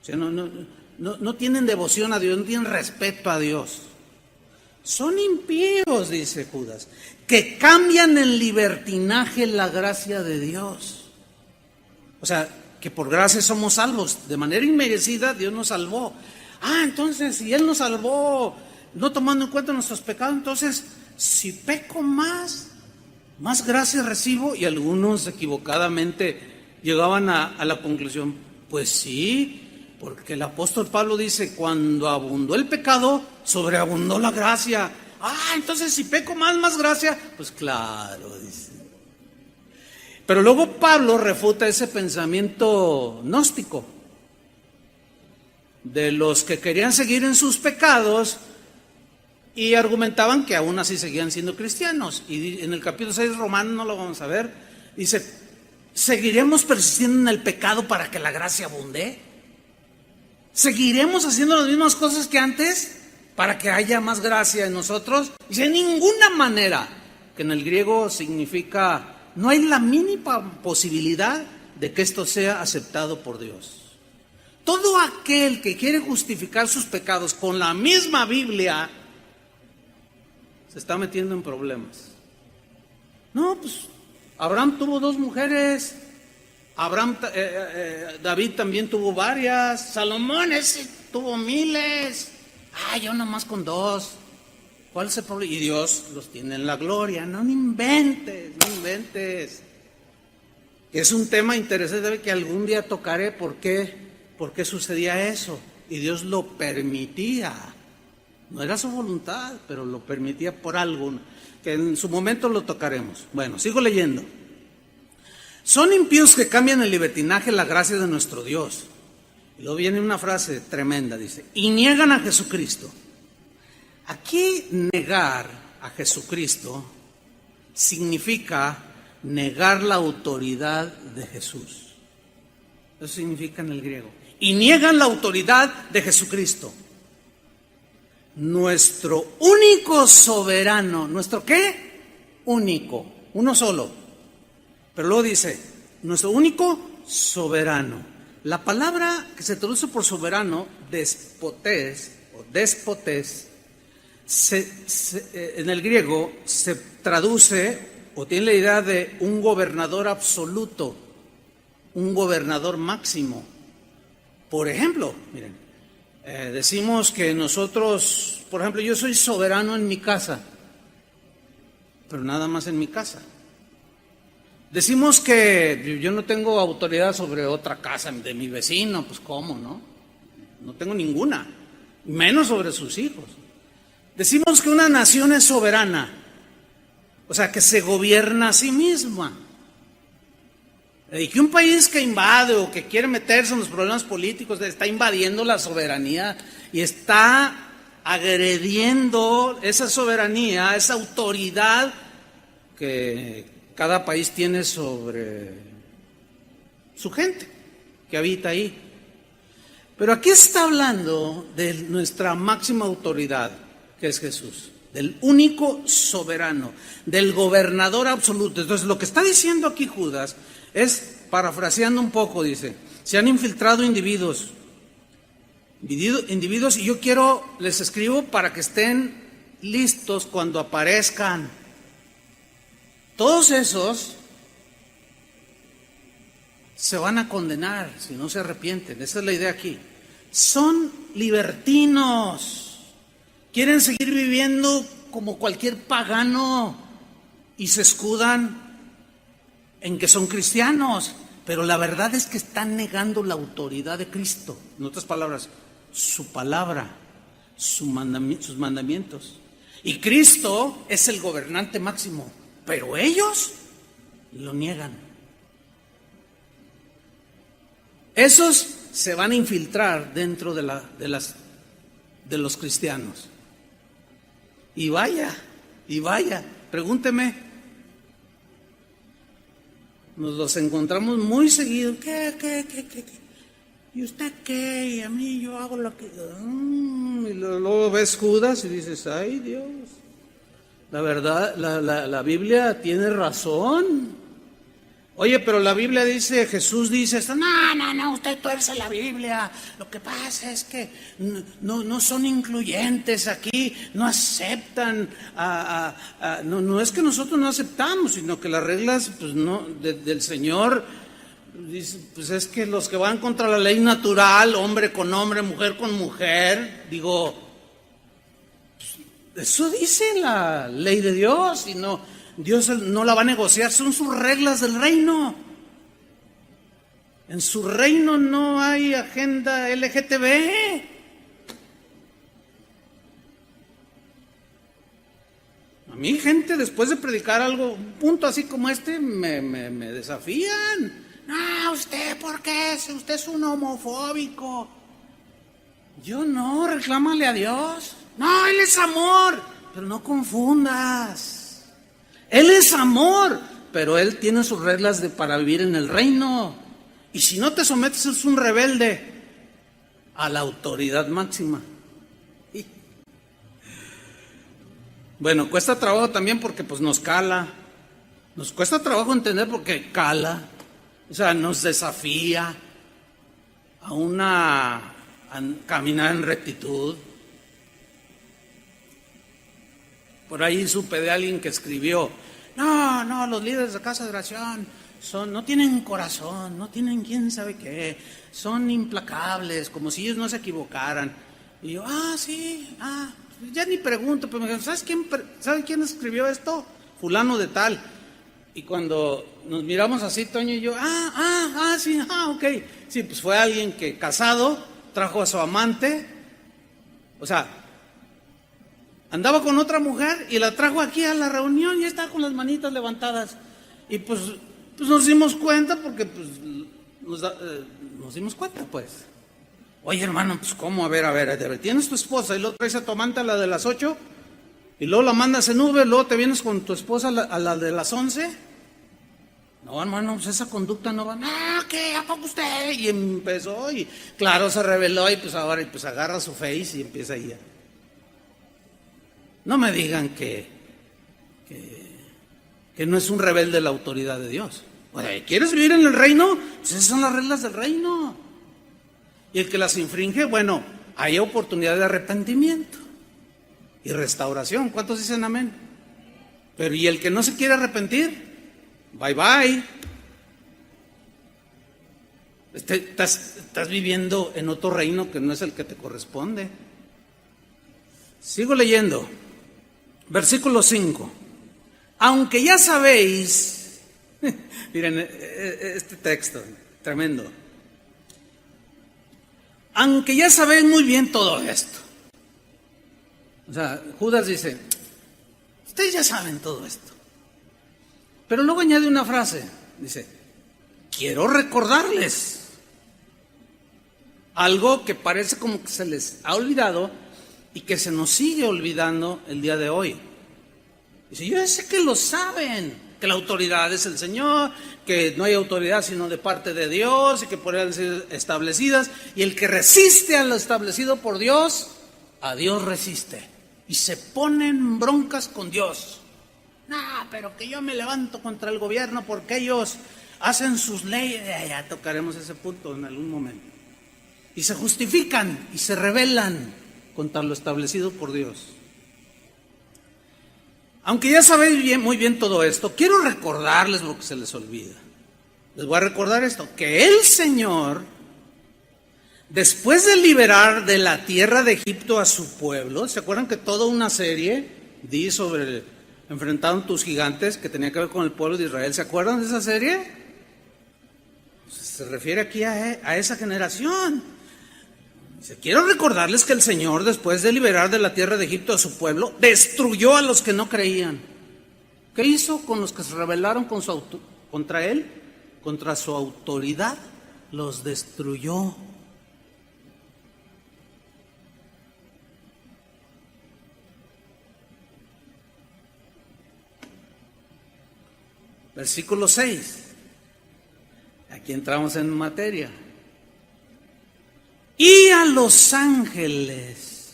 O sea, no tienen devoción a Dios, no tienen respeto a Dios. Son impíos, dice Judas, que cambian en libertinaje la gracia de Dios. O sea, que por gracia somos salvos, de manera inmerecida Dios nos salvó. Entonces si Él nos salvó no tomando en cuenta nuestros pecados, entonces si peco más gracia recibo. Y algunos equivocadamente llegaban a la conclusión, pues sí, porque el apóstol Pablo dice, cuando abundó el pecado, sobreabundó la gracia. Entonces si peco más gracia, pues claro, dice. Pero luego Pablo refuta ese pensamiento gnóstico de los que querían seguir en sus pecados y argumentaban que aún así seguían siendo cristianos. Y en el capítulo 6 Romano, no lo vamos a ver, dice, ¿seguiremos persistiendo en el pecado para que la gracia abunde? ¿Seguiremos haciendo las mismas cosas que antes para que haya más gracia en nosotros? Dice, de ninguna manera, que en el griego significa, no hay la mínima posibilidad de que esto sea aceptado por Dios. Todo aquel que quiere justificar sus pecados con la misma Biblia se está metiendo en problemas. No, pues Abraham tuvo 2 mujeres, David también tuvo varias, Salomón ese tuvo miles, yo nomás con 2. ¿Cuál es el problema? Y Dios los tiene en la gloria. No inventes, no inventes. Es un tema interesante que algún día tocaré. ¿Por qué sucedía eso? Y Dios lo permitía. No era su voluntad, pero lo permitía por algo, que en su momento lo tocaremos. Bueno, sigo leyendo. Son impíos que cambian el libertinaje la gracia de nuestro Dios. Y luego viene una frase tremenda, dice, y niegan a Jesucristo. Aquí negar a Jesucristo significa negar la autoridad de Jesús. Eso significa en el griego. Y niegan la autoridad de Jesucristo. Nuestro único soberano. ¿Nuestro qué? Único. Uno solo. Pero luego dice, nuestro único soberano. La palabra que se traduce por soberano, despotés o despotés, en el griego se traduce o tiene la idea de un gobernador absoluto, un gobernador máximo. Por ejemplo, miren, decimos que nosotros, por ejemplo, yo soy soberano en mi casa, pero nada más en mi casa. Decimos que yo no tengo autoridad sobre otra casa de mi vecino, pues ¿cómo, no? No tengo ninguna, menos sobre sus hijos. Decimos que una nación es soberana, o sea, que se gobierna a sí misma. Y que un país que invade o que quiere meterse en los problemas políticos está invadiendo la soberanía y está agrediendo esa soberanía, esa autoridad que cada país tiene sobre su gente que habita ahí. Pero aquí está hablando de nuestra máxima autoridad, que es Jesús, del único soberano, del gobernador absoluto. Entonces lo que está diciendo aquí Judas es, parafraseando un poco, dice, se han infiltrado individuos y yo les escribo para que estén listos cuando aparezcan. Todos esos se van a condenar si no se arrepienten. Esa es la idea aquí. Son libertinos. Quieren seguir viviendo como cualquier pagano y se escudan en que son cristianos, pero la verdad es que están negando la autoridad de Cristo. En otras palabras, su palabra, sus mandamientos. Y Cristo es el gobernante máximo, pero ellos lo niegan. Esos se van a infiltrar dentro de los cristianos. Y vaya, pregúnteme, nos los encontramos muy seguido. ¿Qué? ¿Y usted qué? Y a mí yo hago lo que... Y luego ves Judas y dices, ay Dios, la verdad, la Biblia tiene razón. Oye, pero la Biblia dice, Jesús dice esto. No, usted tuerce la Biblia. Lo que pasa es que no son incluyentes aquí, no aceptan, no es que nosotros no aceptamos, sino que las reglas pues no del Señor, dice, pues es que los que van contra la ley natural, hombre con hombre, mujer con mujer, digo, pues, eso dice la ley de Dios y no... Dios no la va a negociar, son sus reglas del reino. En su reino no hay agenda LGTB. A mí gente después de predicar algo, un punto así como este, me desafían. No, ¿usted por qué? Usted es un homofóbico. Yo no, reclámale a Dios. No, Él es amor, pero no confundas. Él es amor, pero Él tiene sus reglas para vivir en el reino. Y si no te sometes, es un rebelde a la autoridad máxima. Bueno, cuesta trabajo también porque pues nos cala. Nos cuesta trabajo entender porque cala. O sea, nos desafía a caminar en rectitud. Por ahí supe de alguien que escribió, no, los líderes de Casa de Oración no tienen corazón, no tienen quién sabe qué, son implacables, como si ellos no se equivocaran. Y yo, sí, ya ni pregunto, pero me dijeron, ¿sabe quién escribió esto? Fulano de tal. Y cuando nos miramos así, Toño y yo, sí, ok. Sí, pues fue alguien que casado, trajo a su amante, o sea, andaba con otra mujer y la trajo aquí a la reunión y estaba con las manitas levantadas. Y pues nos dimos cuenta porque nos dimos cuenta, pues. Oye, hermano, pues ¿cómo? A ver, tienes tu esposa y luego traes a tu amante a la de las 8 y luego la mandas en Uber, luego te vienes con tu esposa a la de las 11. No, hermano, pues esa conducta no va. ¿Qué? ¿A poco usted? Y empezó y claro, se rebeló y pues ahora agarra su face y empieza ahí. No me digan que no es un rebelde la autoridad de Dios. Oye, ¿quieres vivir en el reino? Pues esas son las reglas del reino. Y el que las infringe, bueno, hay oportunidad de arrepentimiento y restauración. ¿Cuántos dicen amén? Pero ¿y el que no se quiere arrepentir? Bye bye. Estás viviendo en otro reino que no es el que te corresponde. Sigo leyendo. Versículo 5. Aunque ya sabéis, miren este texto, tremendo. Aunque ya sabéis muy bien todo esto. O sea, Judas dice, ustedes ya saben todo esto. Pero luego añade una frase, dice, quiero recordarles algo que parece como que se les ha olvidado y que se nos sigue olvidando el día de hoy. Dice, yo sé que lo saben, que la autoridad es el Señor, que no hay autoridad sino de parte de Dios y que por él ser establecidas, y el que resiste a lo establecido por Dios, a Dios resiste y se ponen broncas con Dios. Pero que yo me levanto contra el gobierno porque ellos hacen sus leyes. Ya tocaremos ese punto en algún momento. Y se justifican y se rebelan contra lo establecido por Dios. Aunque ya sabéis muy bien todo esto, quiero recordarles lo que se les olvida. Les voy a recordar esto, que el Señor, después de liberar de la tierra de Egipto a su pueblo, ¿se acuerdan que toda una serie di sobre enfrentaron tus gigantes que tenía que ver con el pueblo de Israel? ¿Se acuerdan de esa serie? Se refiere aquí a esa generación. Dice, quiero recordarles que el Señor, después de liberar de la tierra de Egipto a su pueblo, destruyó a los que no creían. ¿Qué hizo con los que se rebelaron contra él? Contra su autoridad, los destruyó. Versículo 6. Aquí entramos en materia. Y a los ángeles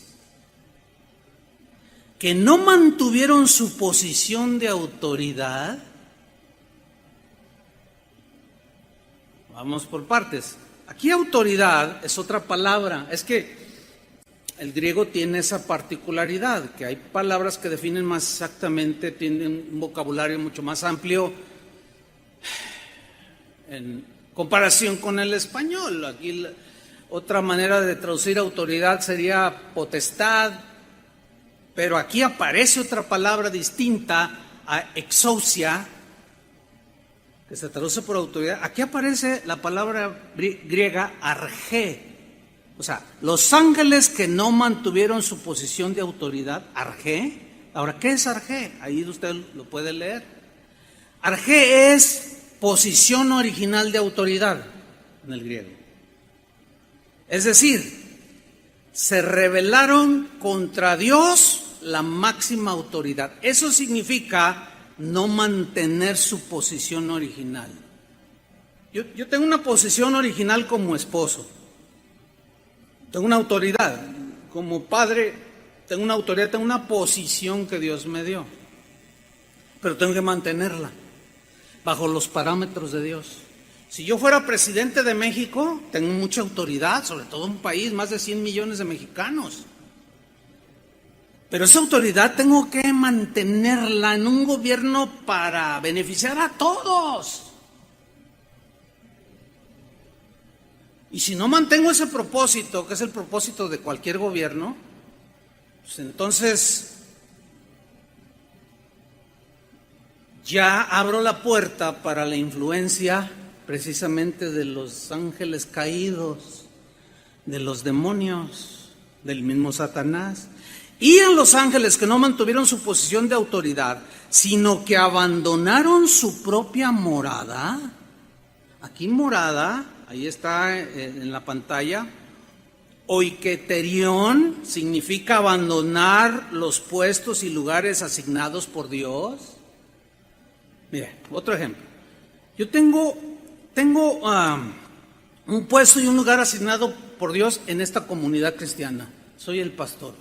que no mantuvieron su posición de autoridad, vamos por partes. Aquí autoridad es otra palabra. Es que el griego tiene esa particularidad, que hay palabras que definen más exactamente, tienen un vocabulario mucho más amplio en comparación con el español. Aquí otra manera de traducir autoridad sería potestad, pero aquí aparece otra palabra distinta a exousia, que se traduce por autoridad. Aquí aparece la palabra griega argé. O sea, los ángeles que no mantuvieron su posición de autoridad, argé. Ahora, ¿qué es argé? Ahí usted lo puede leer. Argé es posición original de autoridad en el griego. Es decir, se rebelaron contra Dios, la máxima autoridad. Eso significa no mantener su posición original. Yo tengo una posición original como esposo. Tengo una autoridad. Como padre, tengo una autoridad, tengo una posición que Dios me dio. Pero tengo que mantenerla bajo los parámetros de Dios. Si yo fuera presidente de México, tengo mucha autoridad, sobre todo un país, más de 100 millones de mexicanos. Pero esa autoridad tengo que mantenerla en un gobierno para beneficiar a todos. Y si no mantengo ese propósito, que es el propósito de cualquier gobierno, pues entonces ya abro la puerta para la influencia precisamente de los ángeles caídos, de los demonios, del mismo Satanás. Y a los ángeles que no mantuvieron su posición de autoridad, sino que abandonaron su propia morada. Aquí morada, ahí está en la pantalla. Oiketerión significa abandonar los puestos y lugares asignados por Dios. Mire, otro ejemplo. Yo tengo un puesto y un lugar asignado por Dios en esta comunidad cristiana. Soy el pastor,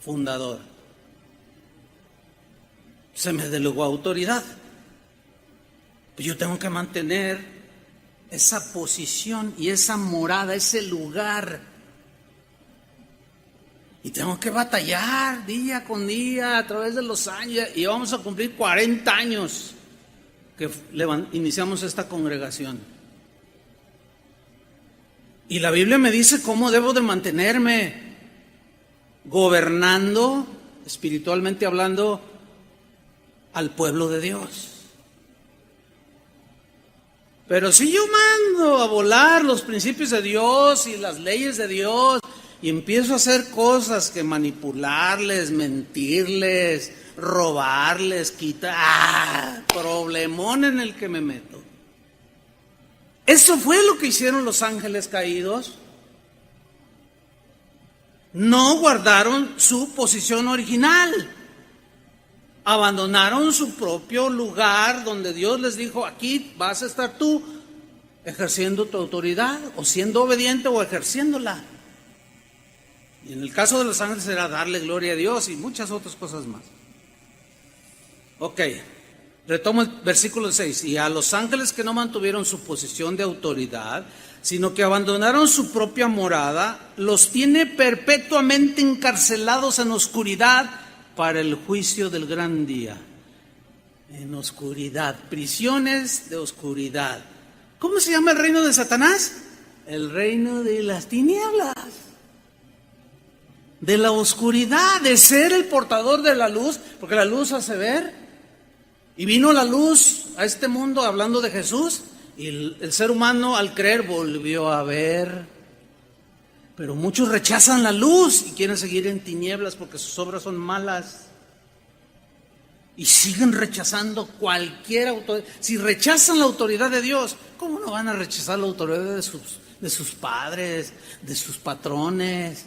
fundador. Se me delegó autoridad. Pues yo tengo que mantener esa posición y esa morada, ese lugar. Y tengo que batallar día con día a través de los años. Y vamos a cumplir 40 años que iniciamos esta congregación. Y la Biblia me dice cómo debo de mantenerme gobernando, espiritualmente hablando, al pueblo de Dios. Pero si yo mando a volar los principios de Dios y las leyes de Dios y empiezo a hacer cosas que manipularles, mentirles, robarles, quitar, problemón en el que me meto. Eso fue lo que hicieron los ángeles caídos. No guardaron su posición original. Abandonaron su propio lugar donde Dios les dijo, aquí vas a estar tú ejerciendo tu autoridad, o siendo obediente o ejerciéndola. Y en el caso de los ángeles era darle gloria a Dios y muchas otras cosas más. Ok, retomo el versículo 6. Y a los ángeles que no mantuvieron su posición de autoridad, sino que abandonaron su propia morada, los tiene perpetuamente encarcelados en oscuridad para el juicio del gran día. En oscuridad, prisiones de oscuridad. ¿Cómo se llama el reino de Satanás? El reino de las tinieblas, de la oscuridad, de ser el portador de la luz, porque la luz hace ver. Y vino la luz a este mundo hablando de Jesús, y el ser humano al creer volvió a ver. Pero muchos rechazan la luz y quieren seguir en tinieblas porque sus obras son malas. Y siguen rechazando cualquier autoridad. Si rechazan la autoridad de Dios, ¿cómo no van a rechazar la autoridad de sus padres, de sus patrones,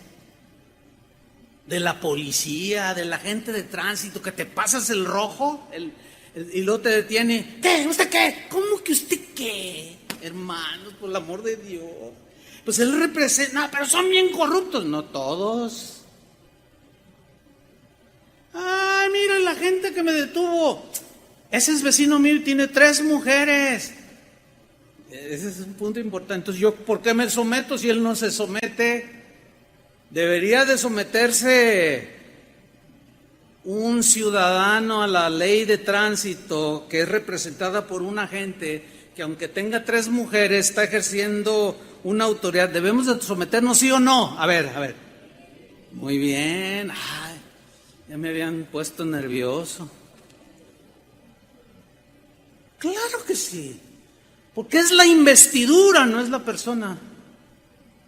de la policía, de la gente de tránsito, que te pasas el rojo y luego te detiene? ¿Qué? ¿Usted qué? ¿Cómo que usted qué? Hermanos, por el amor de Dios. Pues él representa, no, pero son bien corruptos. No todos. Ay, mira la gente que me detuvo. Ese es vecino mío y tiene 3 mujeres. Ese es un punto importante. Entonces, ¿yo por qué me someto si él no se somete? Debería de someterse un ciudadano a la ley de tránsito que es representada por un agente que, aunque tenga 3 mujeres, está ejerciendo una autoridad. ¿Debemos de someternos, sí o no? A ver. Muy bien. Ay, ya me habían puesto nervioso. Claro que sí. Porque es la investidura, no es la persona.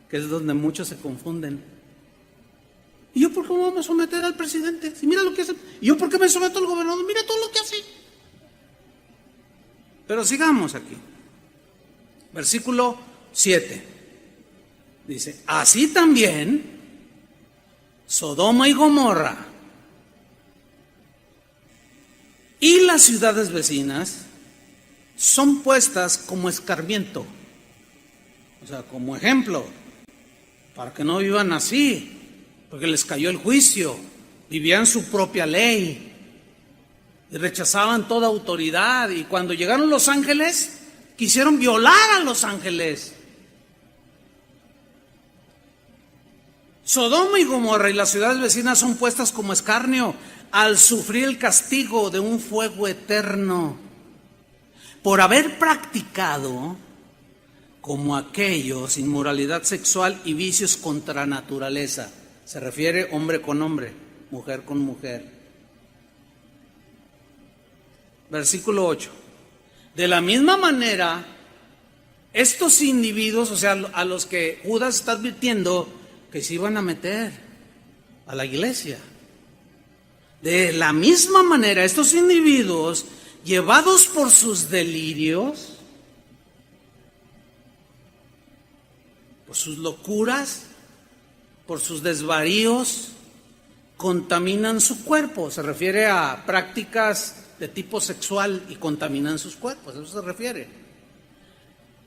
Que es donde muchos se confunden. ¿Y yo por qué me voy a someter al presidente? Si mira lo que hace. ¿Y yo por qué me someto al gobernador? Mira todo lo que hace. Pero sigamos aquí. Versículo 7. Dice, así también Sodoma y Gomorra y las ciudades vecinas son puestas como escarmiento, o sea, como ejemplo, para que no vivan así, porque les cayó el juicio, vivían su propia ley y rechazaban toda autoridad. Y cuando llegaron los ángeles, quisieron violar a los ángeles. Sodoma y Gomorra y las ciudades vecinas son puestas como escarnio al sufrir el castigo de un fuego eterno por haber practicado como aquellos inmoralidad sexual y vicios contra naturaleza. Se refiere hombre con hombre, mujer con mujer. Versículo 8. De la misma manera, estos individuos, o sea, a los que Judas está advirtiendo que se iban a meter a la iglesia. De la misma manera, estos individuos, llevados por sus delirios, por sus locuras, por sus desvaríos, contaminan su cuerpo. Se refiere a prácticas de tipo sexual y contaminan sus cuerpos, a eso se refiere.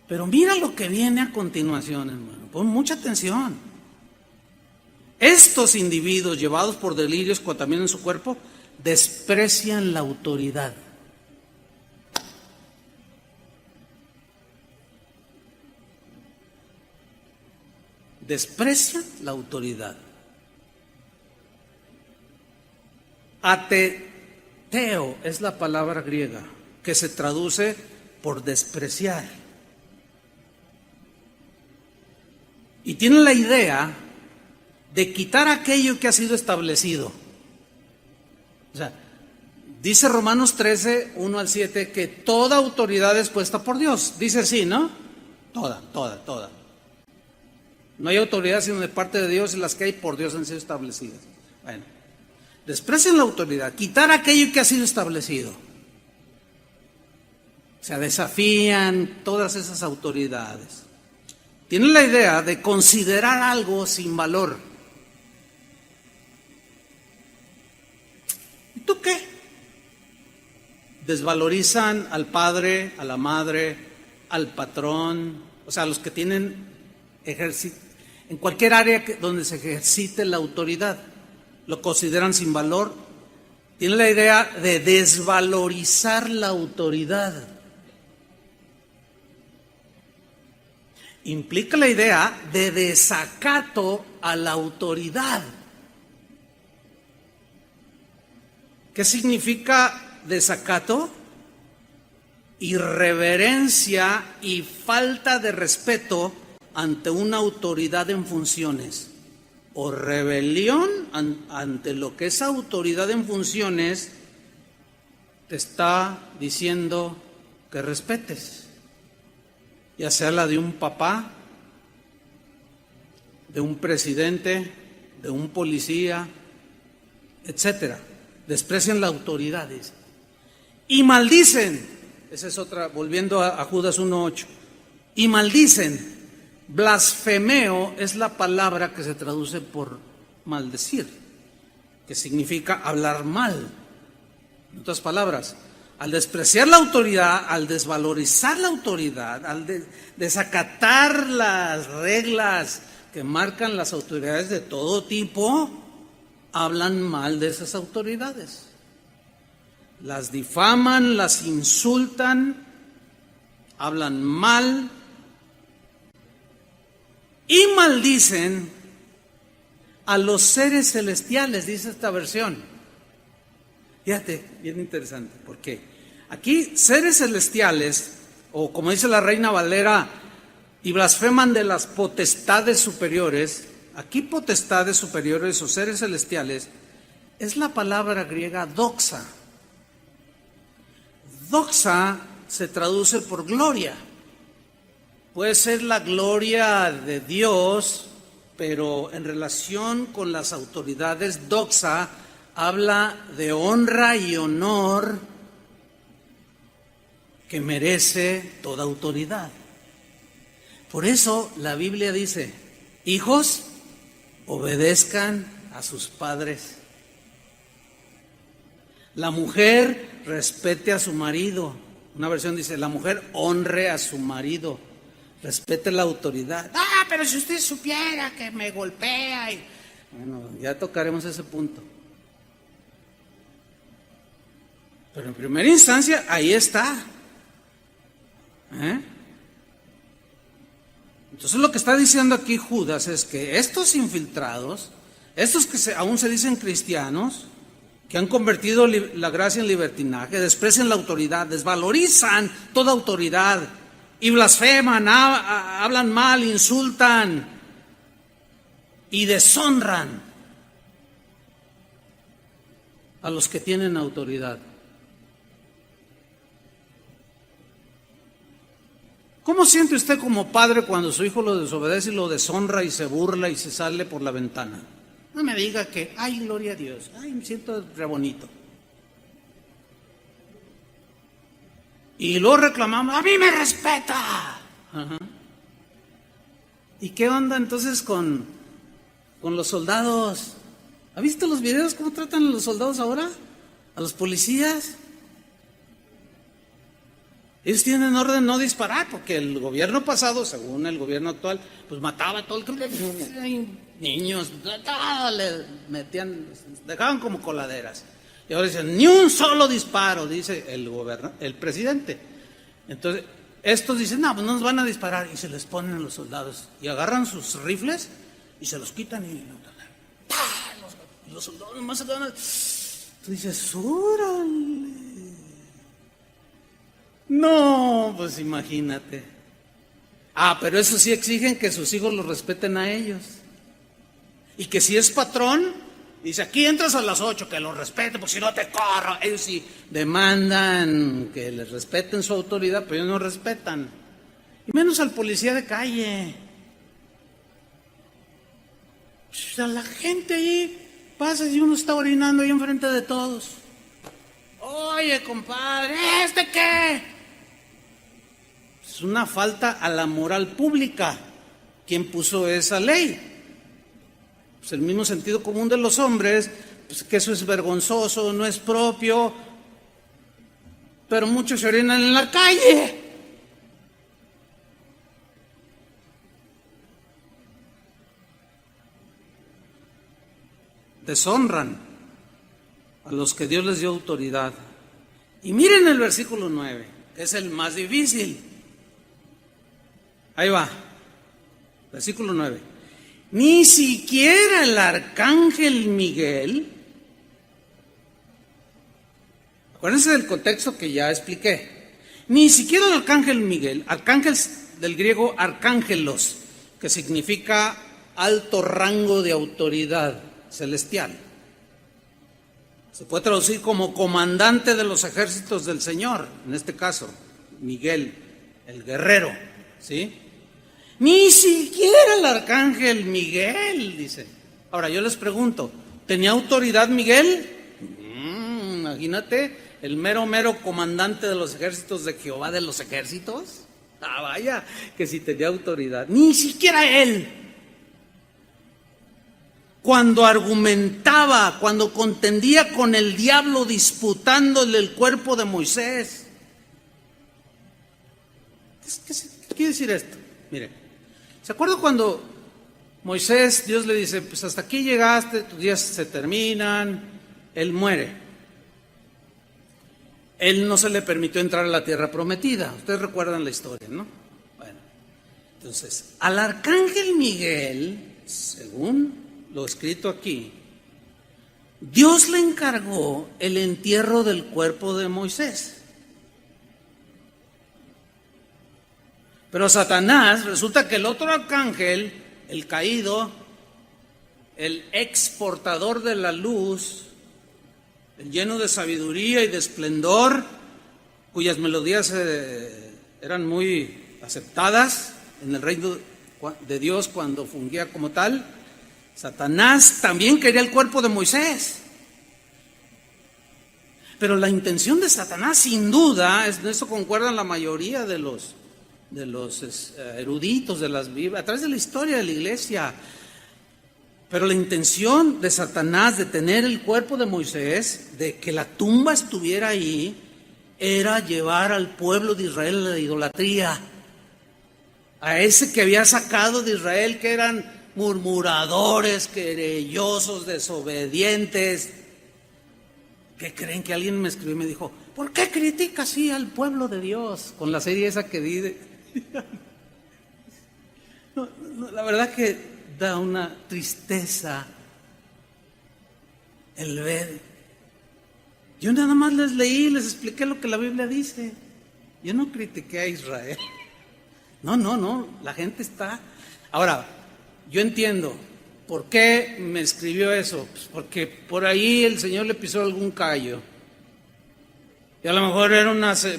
Pero mira lo que viene a continuación, hermano, pon mucha atención. Estos individuos llevados por delirios contaminan su cuerpo, desprecian la autoridad. Desprecian la autoridad. Ateteo es la palabra griega que se traduce por despreciar. Y tiene la idea de quitar aquello que ha sido establecido. O sea, dice Romanos 13, 1 al 7, que toda autoridad es puesta por Dios. Dice así, ¿no? Toda. No hay autoridad sino de parte de Dios, y las que hay por Dios han sido establecidas. Bueno, desprecian la autoridad, quitar aquello que ha sido establecido. O sea, desafían todas esas autoridades. Tienen la idea de considerar algo sin valor. ¿Y tú qué? Desvalorizan al padre, a la madre, al patrón, o sea, los que tienen en cualquier área donde se ejercite la autoridad, lo consideran sin valor. Tienen la idea de desvalorizar la autoridad. Implica la idea de desacato a la autoridad. ¿Qué significa desacato? Irreverencia y falta de respeto ante una autoridad en funciones, o rebelión ante lo que esa autoridad en funciones te está diciendo que respetes. Ya sea la de un papá, de un presidente, de un policía, etcétera. Desprecian la autoridad, dice. Y maldicen, esa es otra, volviendo a Judas 1:8. Y maldicen, blasfemeo es la palabra que se traduce por maldecir, que significa hablar mal. En otras palabras, al despreciar la autoridad, al desvalorizar la autoridad, al desacatar las reglas que marcan las autoridades de todo tipo, hablan mal de esas autoridades. Las difaman, las insultan, hablan mal y maldicen a los seres celestiales, dice esta versión. Fíjate, bien interesante, porque aquí seres celestiales, o como dice la Reina Valera, y blasfeman de las potestades superiores. Aquí potestades superiores o seres celestiales es la palabra griega doxa. Doxa se traduce por gloria. Puede ser la gloria de Dios, pero en relación con las autoridades, doxa habla de honra y honor que merece toda autoridad. Por eso la Biblia dice: hijos, obedezcan a sus padres. La mujer respete a su marido. Una versión dice: la mujer honre a su marido, respete la autoridad. Ah, pero si usted supiera que me golpea. Bueno, ya tocaremos ese punto. Pero en primera instancia, ahí está. Entonces lo que está diciendo aquí Judas es que estos infiltrados, estos que aún se dicen cristianos, que han convertido la gracia en libertinaje, desprecian la autoridad, desvalorizan toda autoridad y blasfeman, hablan mal, insultan y deshonran a los que tienen autoridad. ¿Cómo siente usted como padre cuando su hijo lo desobedece y lo deshonra y se burla y se sale por la ventana? No me diga que, ay, gloria a Dios, ay, me siento re bonito. Y luego reclamamos, a mí me respeta. Ajá. ¿Y qué onda entonces con los soldados? ¿Ha visto los videos cómo tratan a los soldados ahora? ¿A los policías? Ellos tienen orden no disparar, porque el gobierno pasado, según el gobierno actual, pues mataba a todo el que niños, le metían, dejaban como coladeras. Y ahora dicen, ni un solo disparo, dice el presidente. Entonces, estos dicen, no, pues no nos van a disparar, y se les ponen a los soldados, y agarran sus rifles, y se los quitan, y los soldados nomás se dan. Tú dices, órale. No, pues imagínate. Pero eso sí exigen que sus hijos los respeten a ellos. Y que si es patrón, dice, aquí entras a las 8, que los respete, porque si no te corro. Ellos sí demandan que les respeten su autoridad, pero ellos no respetan. Y menos al policía de calle. O sea, la gente ahí pasa y uno está orinando ahí enfrente de todos. Oye, compadre, ¿este qué? Es una falta a la moral pública. ¿Quién puso esa ley? Pues el mismo sentido común de los hombres, pues que eso es vergonzoso, no es propio, pero muchos se orinan en la calle. Deshonran a los que Dios les dio autoridad. Y miren el versículo 9, que es el más difícil. Ahí va, versículo 9. Ni siquiera el arcángel Miguel, acuérdense del contexto que ya expliqué, ni siquiera el arcángel Miguel, arcángel del griego arcángelos, que significa alto rango de autoridad celestial. Se puede traducir como comandante de los ejércitos del Señor, en este caso, Miguel, el guerrero, ¿sí? Ni siquiera el arcángel Miguel, dice. Ahora yo les pregunto, ¿tenía autoridad Miguel? Imagínate, el mero comandante de los ejércitos de Jehová de los ejércitos. Vaya, que si tenía autoridad. Ni siquiera él. Cuando argumentaba, cuando contendía con el diablo disputándole el cuerpo de Moisés. ¿Qué quiere decir esto? Mire, ¿se acuerda cuando Moisés, Dios le dice, pues hasta aquí llegaste, tus días se terminan, él muere? Él no se le permitió entrar a la tierra prometida. Ustedes recuerdan la historia, ¿no? Bueno, entonces, al arcángel Miguel, según lo escrito aquí, Dios le encargó el entierro del cuerpo de Moisés. Pero Satanás, resulta que el otro arcángel, el caído, el exportador de la luz, el lleno de sabiduría y de esplendor, cuyas melodías eran muy aceptadas en el reino de Dios cuando fungía como tal, Satanás también quería el cuerpo de Moisés. Pero la intención de Satanás, sin duda, en esto concuerdan la mayoría de los eruditos de las Biblias, a través de la historia de la iglesia. Pero la intención de Satanás de tener el cuerpo de Moisés, de que la tumba estuviera ahí, era llevar al pueblo de Israel a la idolatría. A ese que había sacado de Israel, que eran murmuradores, querellosos, desobedientes. ¿Qué creen? Que alguien me escribió y me dijo, ¿por qué critica así al pueblo de Dios? Con la serie esa que di. La verdad que da una tristeza el ver. Yo nada más les leí, les expliqué lo que la Biblia dice. Yo no critiqué a Israel. No, la gente está. Ahora, yo entiendo por qué me escribió eso. Pues porque por ahí el Señor le pisó algún callo. Y a lo mejor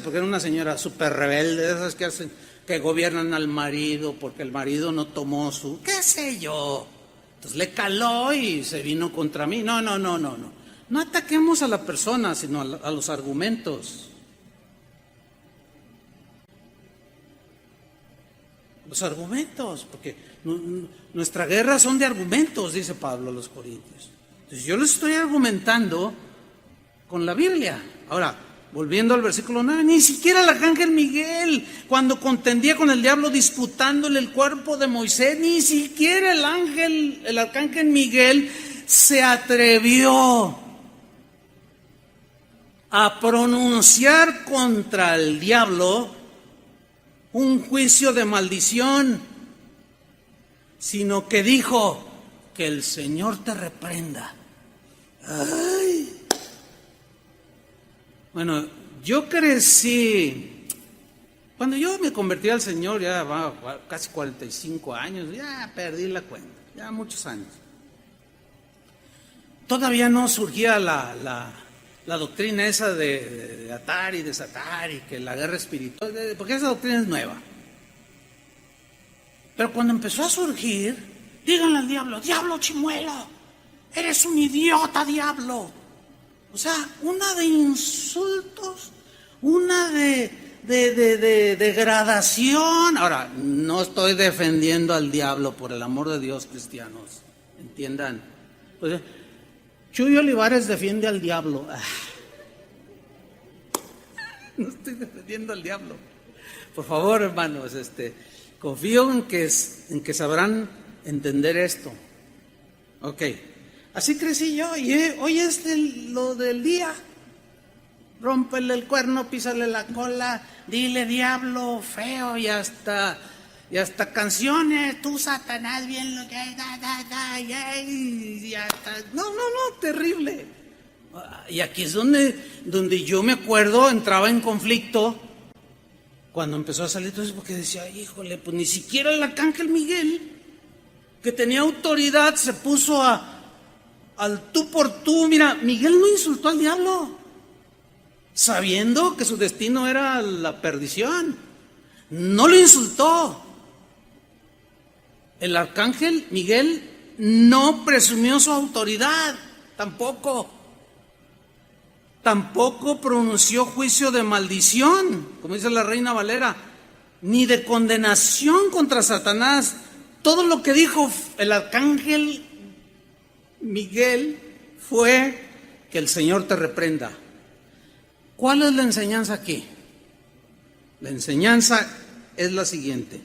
porque era una señora súper rebelde, de esas que hacen, que gobiernan al marido porque el marido no tomó su, qué sé yo. Entonces le caló y se vino contra mí. No. No ataquemos a la persona, sino a los argumentos. Los argumentos, porque nuestra guerra son de argumentos, dice Pablo a los Corintios. Entonces yo les estoy argumentando con la Biblia. Ahora, volviendo al versículo 9, ni siquiera el arcángel Miguel, cuando contendía con el diablo disputándole el cuerpo de Moisés, ni siquiera el arcángel Miguel se atrevió a pronunciar contra el diablo un juicio de maldición, sino que dijo: que el Señor te reprenda. Ay. Bueno, yo crecí, cuando yo me convertí al Señor, ya va casi 45 años, ya perdí la cuenta, ya muchos años. Todavía no surgía la doctrina esa de atar y desatar y que la guerra espiritual, porque esa doctrina es nueva. Pero cuando empezó a surgir, díganle al diablo: diablo chimuelo, eres un idiota, diablo. O sea, una de insultos, una de degradación. Ahora, no estoy defendiendo al diablo, por el amor de Dios, cristianos, entiendan. O sea, Chuy Olivares defiende al diablo. No estoy defendiendo al diablo. Por favor, hermanos, confío en que sabrán entender esto. Ok, así crecí yo, y hoy es lo del día. Rómpele el cuerno, písale la cola, dile diablo feo, y hasta canciones, tú Satanás, bien lo que hay, y hasta, no, terrible. Y aquí es donde yo me acuerdo, entraba en conflicto cuando empezó a salir todo eso, porque decía: híjole, pues ni siquiera el arcángel Miguel, que tenía autoridad, se puso al tú por tú. Mira, Miguel no insultó al diablo, sabiendo que su destino era la perdición. No lo insultó. El arcángel Miguel no presumió su autoridad, tampoco pronunció juicio de maldición, como dice la Reina Valera, ni de condenación contra Satanás. Todo lo que dijo el arcángel Miguel fue: que el Señor te reprenda. ¿Cuál es la enseñanza aquí? La enseñanza es la siguiente: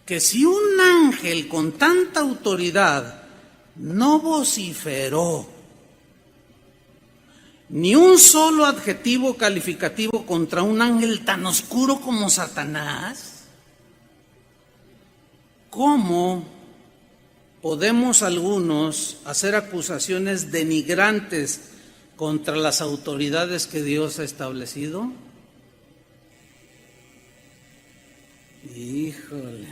que si un ángel con tanta autoridad no vociferó ni un solo adjetivo calificativo contra un ángel tan oscuro como Satanás, ¿cómo podemos algunos hacer acusaciones denigrantes contra las autoridades que Dios ha establecido? Híjole.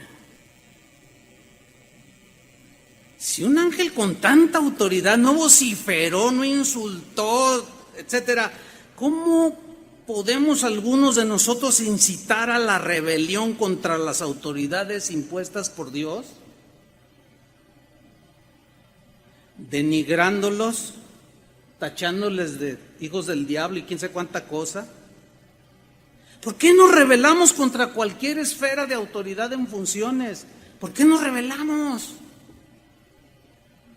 Si un ángel con tanta autoridad no vociferó, no insultó, etcétera, ¿cómo podemos algunos de nosotros incitar a la rebelión contra las autoridades impuestas por Dios? Denigrándolos, tachándoles de hijos del diablo y quién sabe cuánta cosa. ¿Por qué nos rebelamos contra cualquier esfera de autoridad en funciones? ¿Por qué nos rebelamos?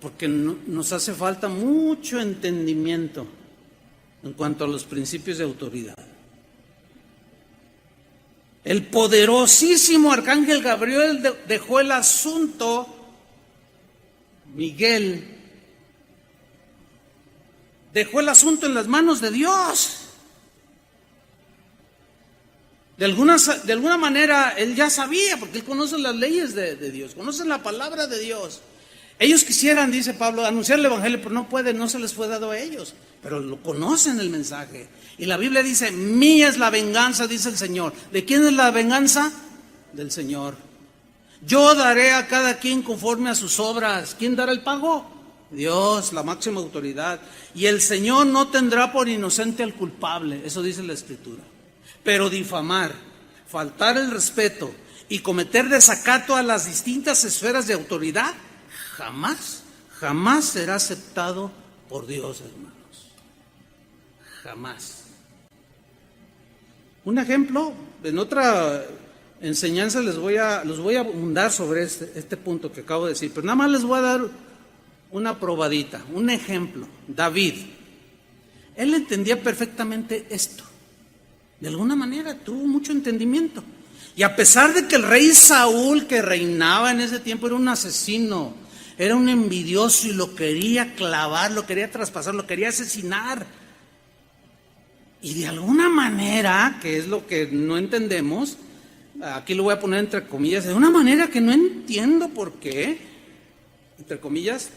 Porque nos hace falta mucho entendimiento en cuanto a los principios de autoridad. El poderosísimo arcángel Gabriel dejó el asunto, Miguel dejó el asunto en las manos de Dios. De alguna manera él ya sabía, porque él conoce las leyes de Dios, conoce la palabra de Dios. Ellos quisieran, dice Pablo, anunciar el evangelio, pero no pueden, no se les fue dado a ellos, pero lo conocen el mensaje. Y la Biblia dice, mía es la venganza, dice el Señor. ¿De quién es la venganza? Del Señor. Yo daré a cada quien conforme a sus obras. ¿Quién dará el pago? Dios, la máxima autoridad. Y el Señor no tendrá por inocente al culpable, eso dice la Escritura. Pero difamar, faltar el respeto y cometer desacato a las distintas esferas de autoridad, jamás será aceptado por Dios, hermanos. Jamás. Un ejemplo, en otra enseñanza los voy a abundar sobre este punto que acabo de decir, pero nada más les voy a dar una probadita, un ejemplo. David, él entendía perfectamente esto. De alguna manera tuvo mucho entendimiento. Y a pesar de que el rey Saúl, que reinaba en ese tiempo, era un asesino, era un envidioso y lo quería clavar, lo quería traspasar, lo quería asesinar. Y de alguna manera, que es lo que no entendemos, aquí lo voy a poner entre comillas, de una manera que no entiendo por qué, entre comillas,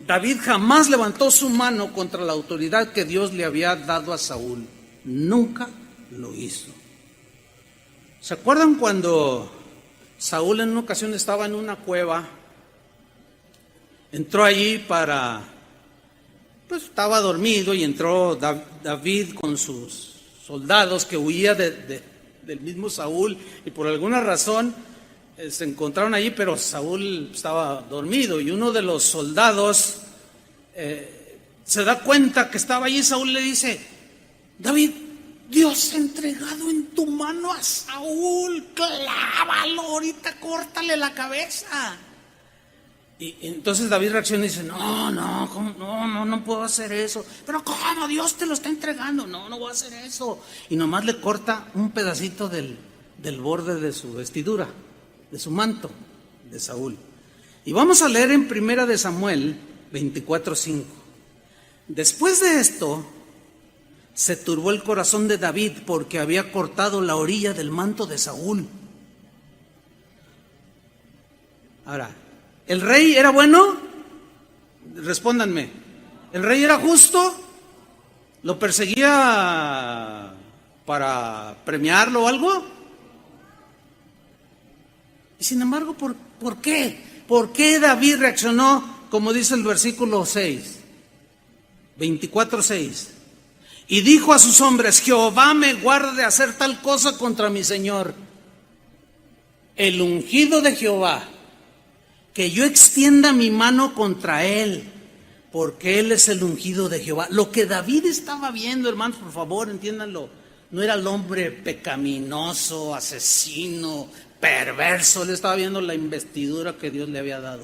David jamás levantó su mano contra la autoridad que Dios le había dado a Saúl. Nunca lo hizo. ¿Se acuerdan cuando Saúl en una ocasión estaba en una cueva? Entró allí pues estaba dormido y entró David con sus soldados que huía del mismo Saúl y por alguna razón se encontraron allí, pero Saúl estaba dormido y uno de los soldados se da cuenta que estaba allí. Saúl le dice: David, Dios ha entregado en tu mano a Saúl, clávalo ahorita, córtale la cabeza. Y entonces David reacciona y dice: no puedo hacer eso. Pero ¿cómo? Dios te lo está entregando. No voy a hacer eso. Y nomás le corta un pedacito del borde de su vestidura, de su manto, de Saúl. Y vamos a leer en 1 Samuel 24:5. Después de esto, se turbó el corazón de David porque había cortado la orilla del manto de Saúl. Ahora, ¿el rey era bueno? Respóndanme. ¿El rey era justo? ¿Lo perseguía para premiarlo o algo? Y sin embargo, ¿por qué? ¿Por qué David reaccionó como dice el versículo 6? 24:6. Y dijo a sus hombres: Jehová me guarde de hacer tal cosa contra mi Señor, el ungido de Jehová, que yo extienda mi mano contra él, porque él es el ungido de Jehová. Lo que David estaba viendo, hermanos, por favor, entiéndanlo, no era el hombre pecaminoso, asesino, perverso. Él estaba viendo la investidura que Dios le había dado.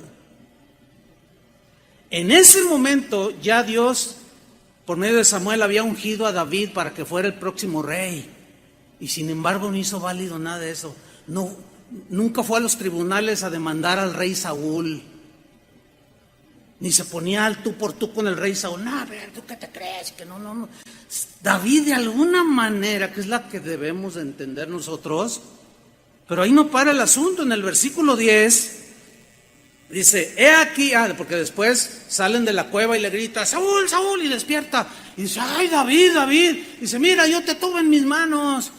En ese momento ya Dios, por medio de Samuel, había ungido a David para que fuera el próximo rey. Y sin embargo no hizo válido nada de eso. Nunca fue a los tribunales a demandar al rey Saúl. Ni se ponía al tú por tú con el rey Saúl. No, a ver, ¿tú qué te crees? Que no. David, de alguna manera, que es la que debemos de entender nosotros, pero ahí no para el asunto. En el versículo 10 dice: he aquí, porque después salen de la cueva y le grita: Saúl, Saúl, y despierta. Y dice: ay, David. Dice: mira, yo te tuve en mis manos.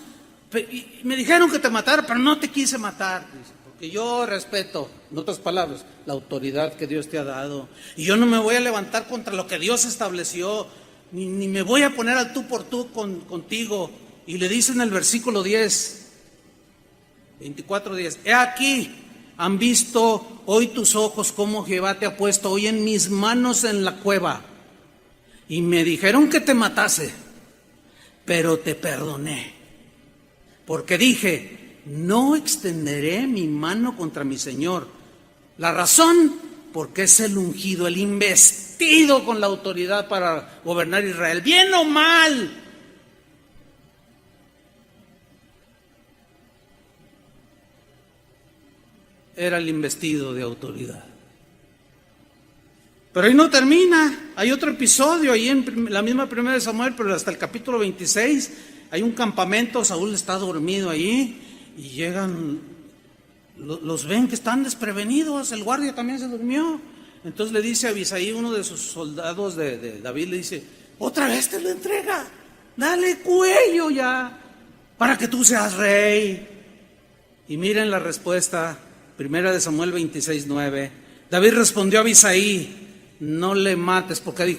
Y me dijeron que te matara, pero no te quise matar. Dice: porque yo respeto, en otras palabras, la autoridad que Dios te ha dado. Y yo no me voy a levantar contra lo que Dios estableció, ni me voy a poner al tú por tú contigo. Y le dice en el versículo 10, 24:10: he aquí, han visto hoy tus ojos cómo Jehová te ha puesto hoy en mis manos en la cueva. Y me dijeron que te matase, pero te perdoné. Porque dije: no extenderé mi mano contra mi Señor. La razón, porque es el ungido, el investido con la autoridad para gobernar Israel, bien o mal. Era el investido de autoridad. Pero ahí no termina. Hay otro episodio ahí en la misma 1 Samuel, pero hasta el capítulo 26. hay un campamento, Saúl está dormido ahí y llegan, los ven que están desprevenidos, el guardia también se durmió. Entonces le dice a Abisai, uno de sus soldados de David, le dice: otra vez te lo entrega, dale cuello ya, para que tú seas rey. Y miren la respuesta, 1 Samuel 26:9. David respondió a Abisai: no le mates, porque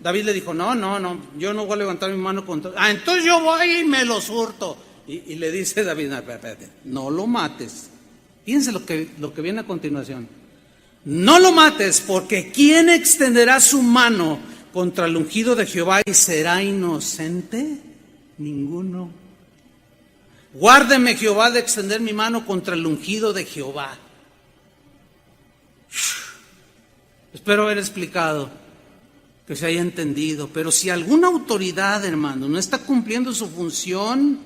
David le dijo: no, yo no voy a levantar mi mano contra. Entonces yo voy y me lo hurto. Y le dice David: no, espérate, no lo mates. Fíjense lo que viene a continuación. No lo mates, porque ¿quién extenderá su mano contra el ungido de Jehová y será inocente? Ninguno. Guárdeme Jehová de extender mi mano contra el ungido de Jehová. Espero haber explicado, que se haya entendido. Pero si alguna autoridad, hermano, no está cumpliendo su función,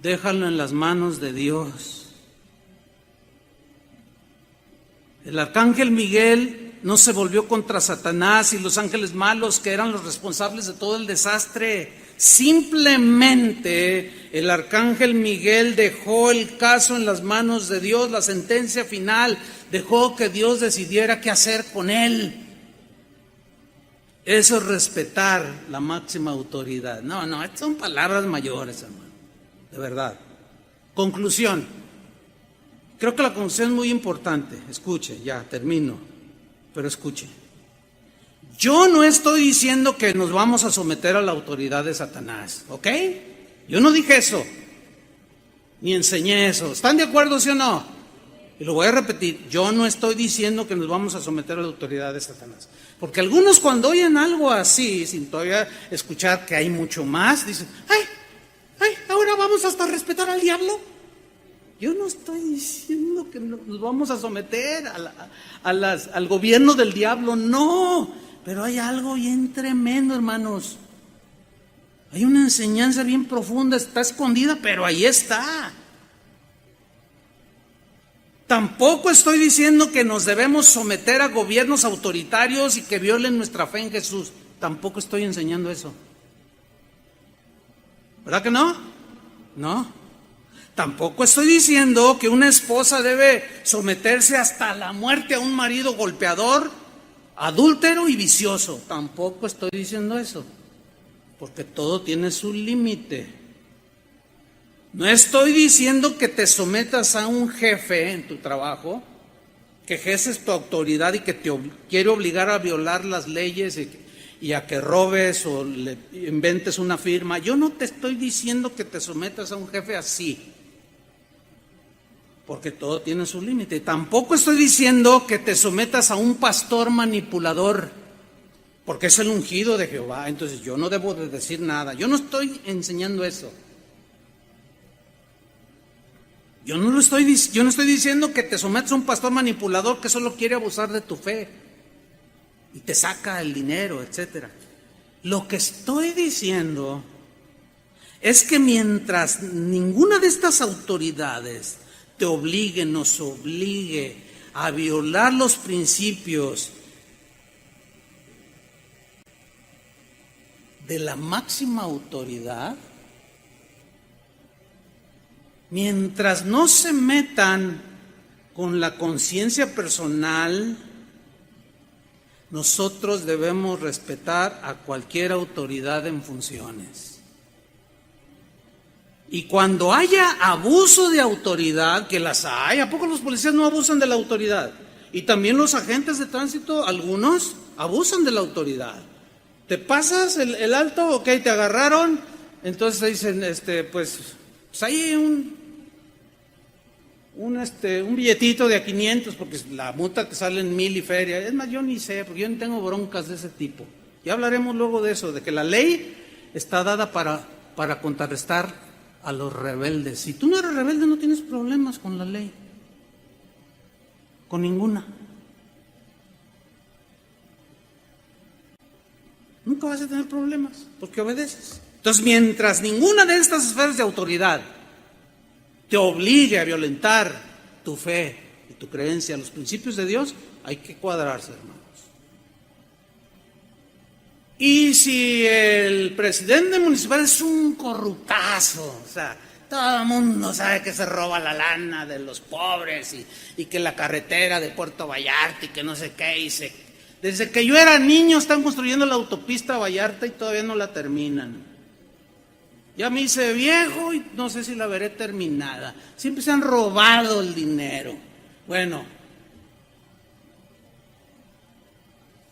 déjalo en las manos de Dios. El arcángel Miguel no se volvió contra Satanás y los ángeles malos, que eran los responsables de todo el desastre. Simplemente el arcángel Miguel dejó el caso en las manos de Dios, la sentencia final, dejó que Dios decidiera qué hacer con él. Eso es respetar la máxima autoridad. No, estas son palabras mayores, hermano, de verdad. Conclusión. Creo que la conclusión es muy importante. Escuche, ya termino, pero escuche. Yo no estoy diciendo que nos vamos a someter a la autoridad de Satanás, ¿ok? Yo no dije eso, ni enseñé eso. ¿Están de acuerdo, sí o no? Y lo voy a repetir, yo no estoy diciendo que nos vamos a someter a la autoridad de Satanás. Porque algunos, cuando oyen algo así, sin todavía escuchar que hay mucho más, dicen: ahora vamos hasta a respetar al diablo. Yo no estoy diciendo que nos vamos a someter al gobierno del diablo, no. Pero hay algo bien tremendo, hermanos. Hay una enseñanza bien profunda, está escondida, pero ahí está. Tampoco estoy diciendo que nos debemos someter a gobiernos autoritarios y que violen nuestra fe en Jesús. Tampoco estoy enseñando eso. ¿Verdad que no? No. Tampoco estoy diciendo que una esposa debe someterse hasta la muerte a un marido golpeador, adúltero y vicioso. Tampoco estoy diciendo eso, porque todo tiene su límite. No estoy diciendo que te sometas a un jefe en tu trabajo, que ejerces tu autoridad y que te quiere obligar a violar las leyes y a que robes o le inventes una firma. Yo no te estoy diciendo que te sometas a un jefe así, porque todo tiene su límite. Tampoco estoy diciendo que te sometas a un pastor manipulador, porque es el ungido de Jehová. Entonces yo no debo de decir nada. Yo no estoy enseñando eso. Yo no estoy diciendo que te sometas a un pastor manipulador que solo quiere abusar de tu fe y te saca el dinero, etcétera. Lo que estoy diciendo es que mientras ninguna de estas autoridades nos obligue a violar los principios de la máxima autoridad, mientras no se metan con la conciencia personal, nosotros debemos respetar a cualquier autoridad en funciones. Y cuando haya abuso de autoridad, que las hay, ¿a poco los policías no abusan de la autoridad? Y también los agentes de tránsito, algunos abusan de la autoridad. Te pasas el alto, ok, te agarraron, entonces te dicen, pues hay un billetito de a 500, porque la multa te sale en 1000 y feria. Es más, yo ni sé, porque yo no tengo broncas de ese tipo. Ya hablaremos luego de eso, de que la ley está dada para contrarrestar a los rebeldes. Si tú no eres rebelde, no tienes problemas con la ley, con ninguna. Nunca vas a tener problemas, porque obedeces. Entonces, mientras ninguna de estas esferas de autoridad te obligue a violentar tu fe y tu creencia, los principios de Dios, hay que cuadrarse, hermanos. Y si el presidente municipal es un corruptazo, o sea, todo el mundo sabe que se roba la lana de los pobres y que la carretera de Puerto Vallarta y que no sé qué, desde que yo era niño están construyendo la autopista a Vallarta y todavía no la terminan. Ya me hice viejo y no sé si la veré terminada. Siempre se han robado el dinero. Bueno,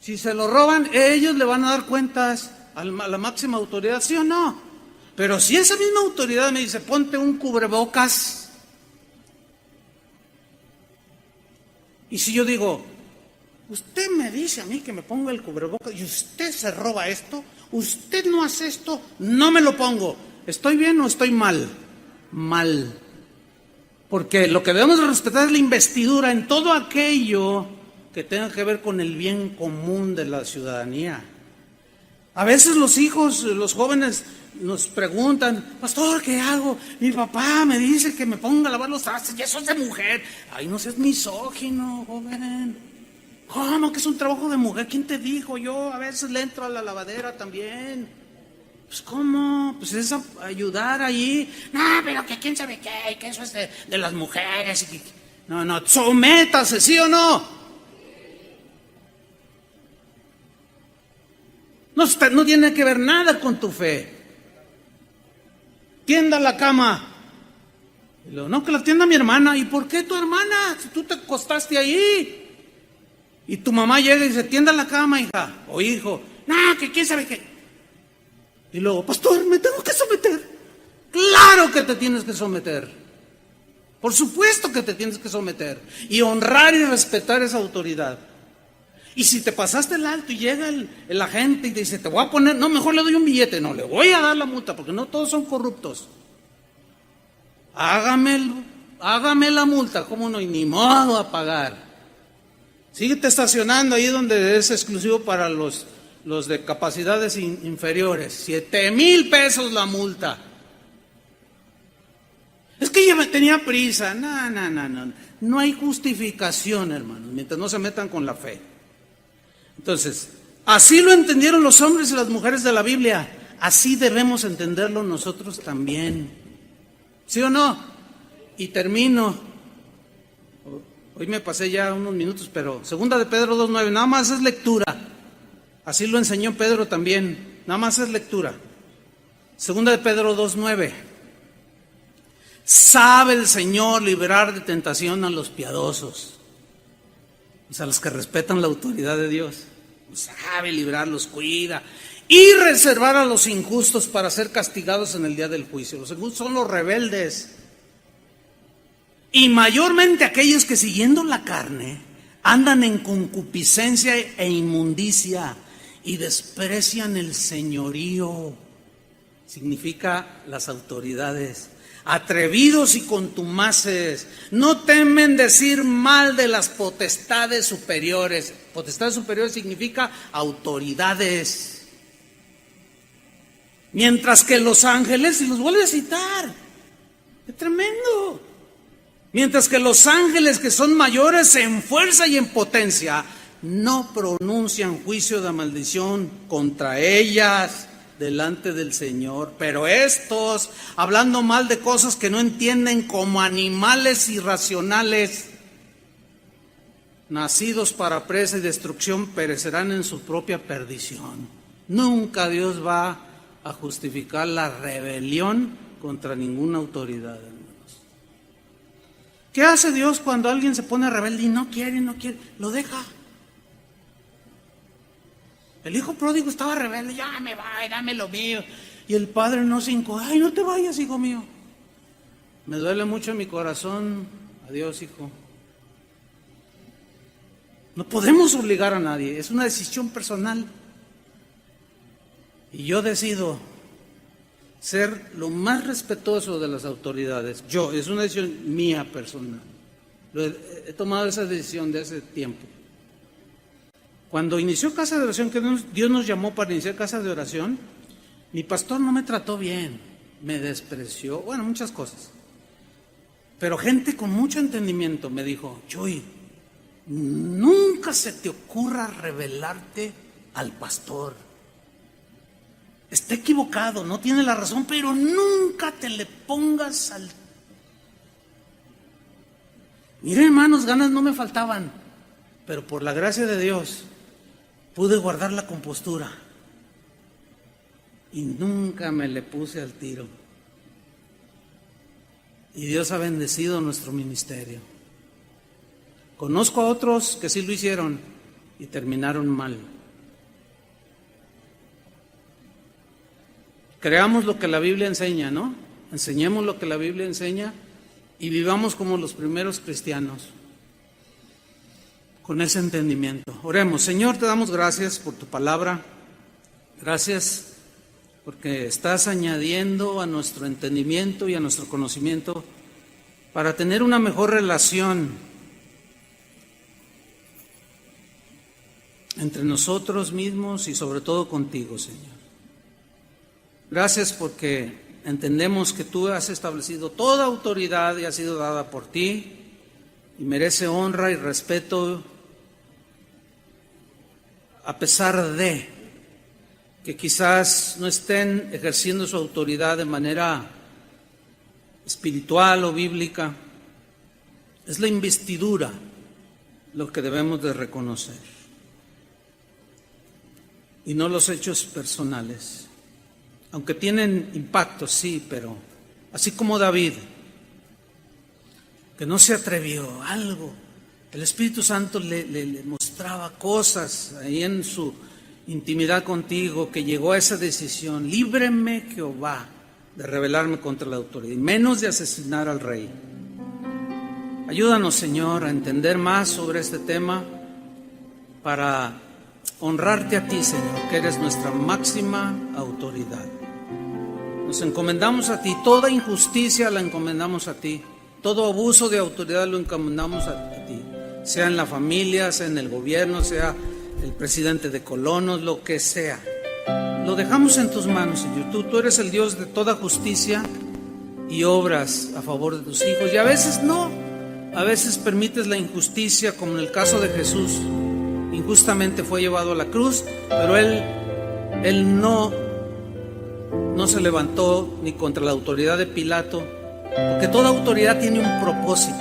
si se lo roban, ellos le van a dar cuentas a la máxima autoridad, ¿sí o no? Pero si esa misma autoridad me dice, ponte un cubrebocas, y si yo digo, usted me dice a mí que me ponga el cubrebocas y usted se roba esto, usted no hace esto, no me lo pongo, ¿estoy bien o estoy mal? Mal. Porque lo que debemos respetar es la investidura en todo aquello que tenga que ver con el bien común de la ciudadanía. A veces los hijos, los jóvenes nos preguntan, pastor, ¿qué hago? Mi papá me dice que me ponga a lavar los trastes y eso es de mujer. Ay, no seas misógino, joven. ¿Cómo que es un trabajo de mujer? ¿Quién te dijo? Yo a veces le entro a la lavadera también. Pues ¿cómo? Pues es ayudar allí. No, pero que quién sabe qué, que eso es de las mujeres. No, sométase, ¿sí o no? No tiene que ver nada con tu fe. Tienda la cama. Y luego, no, que la tienda mi hermana. ¿Y por qué tu hermana? Si tú te acostaste ahí. Y tu mamá llega y dice, tienda la cama, hija o hijo. No, que quién sabe qué. Y luego, pastor, me tengo que someter. Claro que te tienes que someter. Por supuesto que te tienes que someter. Y honrar y respetar esa autoridad. Y si te pasaste el alto y llega el agente y te dice, te voy a poner, no, mejor le doy un billete, no, le voy a dar la multa, porque no todos son corruptos. Hágame la multa, ¿cómo no? Y ni modo a pagar. Síguete estacionando ahí donde es exclusivo para los de capacidades inferiores. 7,000 pesos la multa. Es que ya tenía prisa. No hay justificación, hermanos, mientras no se metan con la fe. Entonces, así lo entendieron los hombres y las mujeres de la Biblia. Así debemos entenderlo nosotros también. ¿Sí o no? Y termino. Hoy me pasé ya unos minutos, pero 2 de Pedro 2:9, nada más es lectura. Así lo enseñó Pedro también. Nada más es lectura. 2 de Pedro 2:9. Sabe el Señor librar de tentación a los piadosos. O sea, los que respetan la autoridad de Dios. Sabe librar, los cuida. Y reservar a los injustos para ser castigados en el día del juicio. Los injustos son los rebeldes. Y mayormente aquellos que siguiendo la carne andan en concupiscencia e inmundicia y desprecian el señorío. Significa las autoridades. Atrevidos y contumaces, no temen decir mal de las potestades superiores. Potestades superiores significa autoridades. Mientras que los ángeles, y los vuelve a citar, ¡qué tremendo! Mientras que los ángeles que son mayores en fuerza y en potencia, no pronuncian juicio de maldición contra ellas delante del Señor. Pero estos, hablando mal de cosas que no entienden, como animales irracionales, nacidos para presa y destrucción, perecerán en su propia perdición. Nunca Dios va a justificar la rebelión contra ninguna autoridad, hermanos. ¿Qué hace Dios cuando alguien se pone rebelde y no quiere? Lo deja. El hijo pródigo estaba rebelde, ya me va, dame lo mío. Y el padre no se hincó, ay, no te vayas, hijo mío. Me duele mucho en mi corazón, adiós, hijo. No podemos obligar a nadie, es una decisión personal. Y yo decido ser lo más respetuoso de las autoridades. Es una decisión mía personal. He tomado esa decisión de hace tiempo. Cuando inició Casa de Oración, que Dios nos llamó para iniciar Casa de Oración, mi pastor no me trató bien, me despreció, bueno, muchas cosas. Pero gente con mucho entendimiento me dijo, Chuy, nunca se te ocurra rebelarte al pastor. está equivocado, no tiene la razón, pero nunca te le pongas al... Mire, hermanos, ganas no me faltaban, pero por la gracia de Dios pude guardar la compostura y nunca me le puse al tiro. Y Dios ha bendecido nuestro ministerio. Conozco a otros que sí lo hicieron y terminaron mal. Creamos lo que la Biblia enseña, ¿no? Enseñemos lo que la Biblia enseña y vivamos como los primeros cristianos, con ese entendimiento. Oremos. Señor, te damos gracias por tu palabra. Gracias porque estás añadiendo a nuestro entendimiento y a nuestro conocimiento para tener una mejor relación entre nosotros mismos y sobre todo contigo, Señor. Gracias porque entendemos que tú has establecido toda autoridad y ha sido dada por ti y merece honra y respeto a pesar de que quizás no estén ejerciendo su autoridad de manera espiritual o bíblica. Es la investidura lo que debemos de reconocer y no los hechos personales. Aunque tienen impacto, sí, pero así como David, que no se atrevió, algo, el Espíritu Santo le mostraba cosas ahí en su intimidad contigo, que llegó a esa decisión: líbreme, Jehová, de rebelarme contra la autoridad, y menos de asesinar al rey. Ayúdanos, Señor, a entender más sobre este tema para honrarte a ti, Señor, que eres nuestra máxima autoridad. Nos encomendamos a ti, toda injusticia la encomendamos a ti, todo abuso de autoridad lo encomendamos a ti, sea en la familia, sea en el gobierno, sea el presidente de colonos, lo que sea. Lo dejamos en tus manos, Señor. Tú eres el Dios de toda justicia y obras a favor de tus hijos. Y a veces no, a veces permites la injusticia, como en el caso de Jesús. Injustamente fue llevado a la cruz, pero él no se levantó ni contra la autoridad de Pilato, porque toda autoridad tiene un propósito,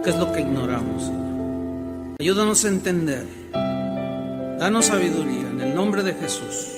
que es lo que ignoramos, Señor. Ayúdanos a entender, danos sabiduría, en el nombre de Jesús.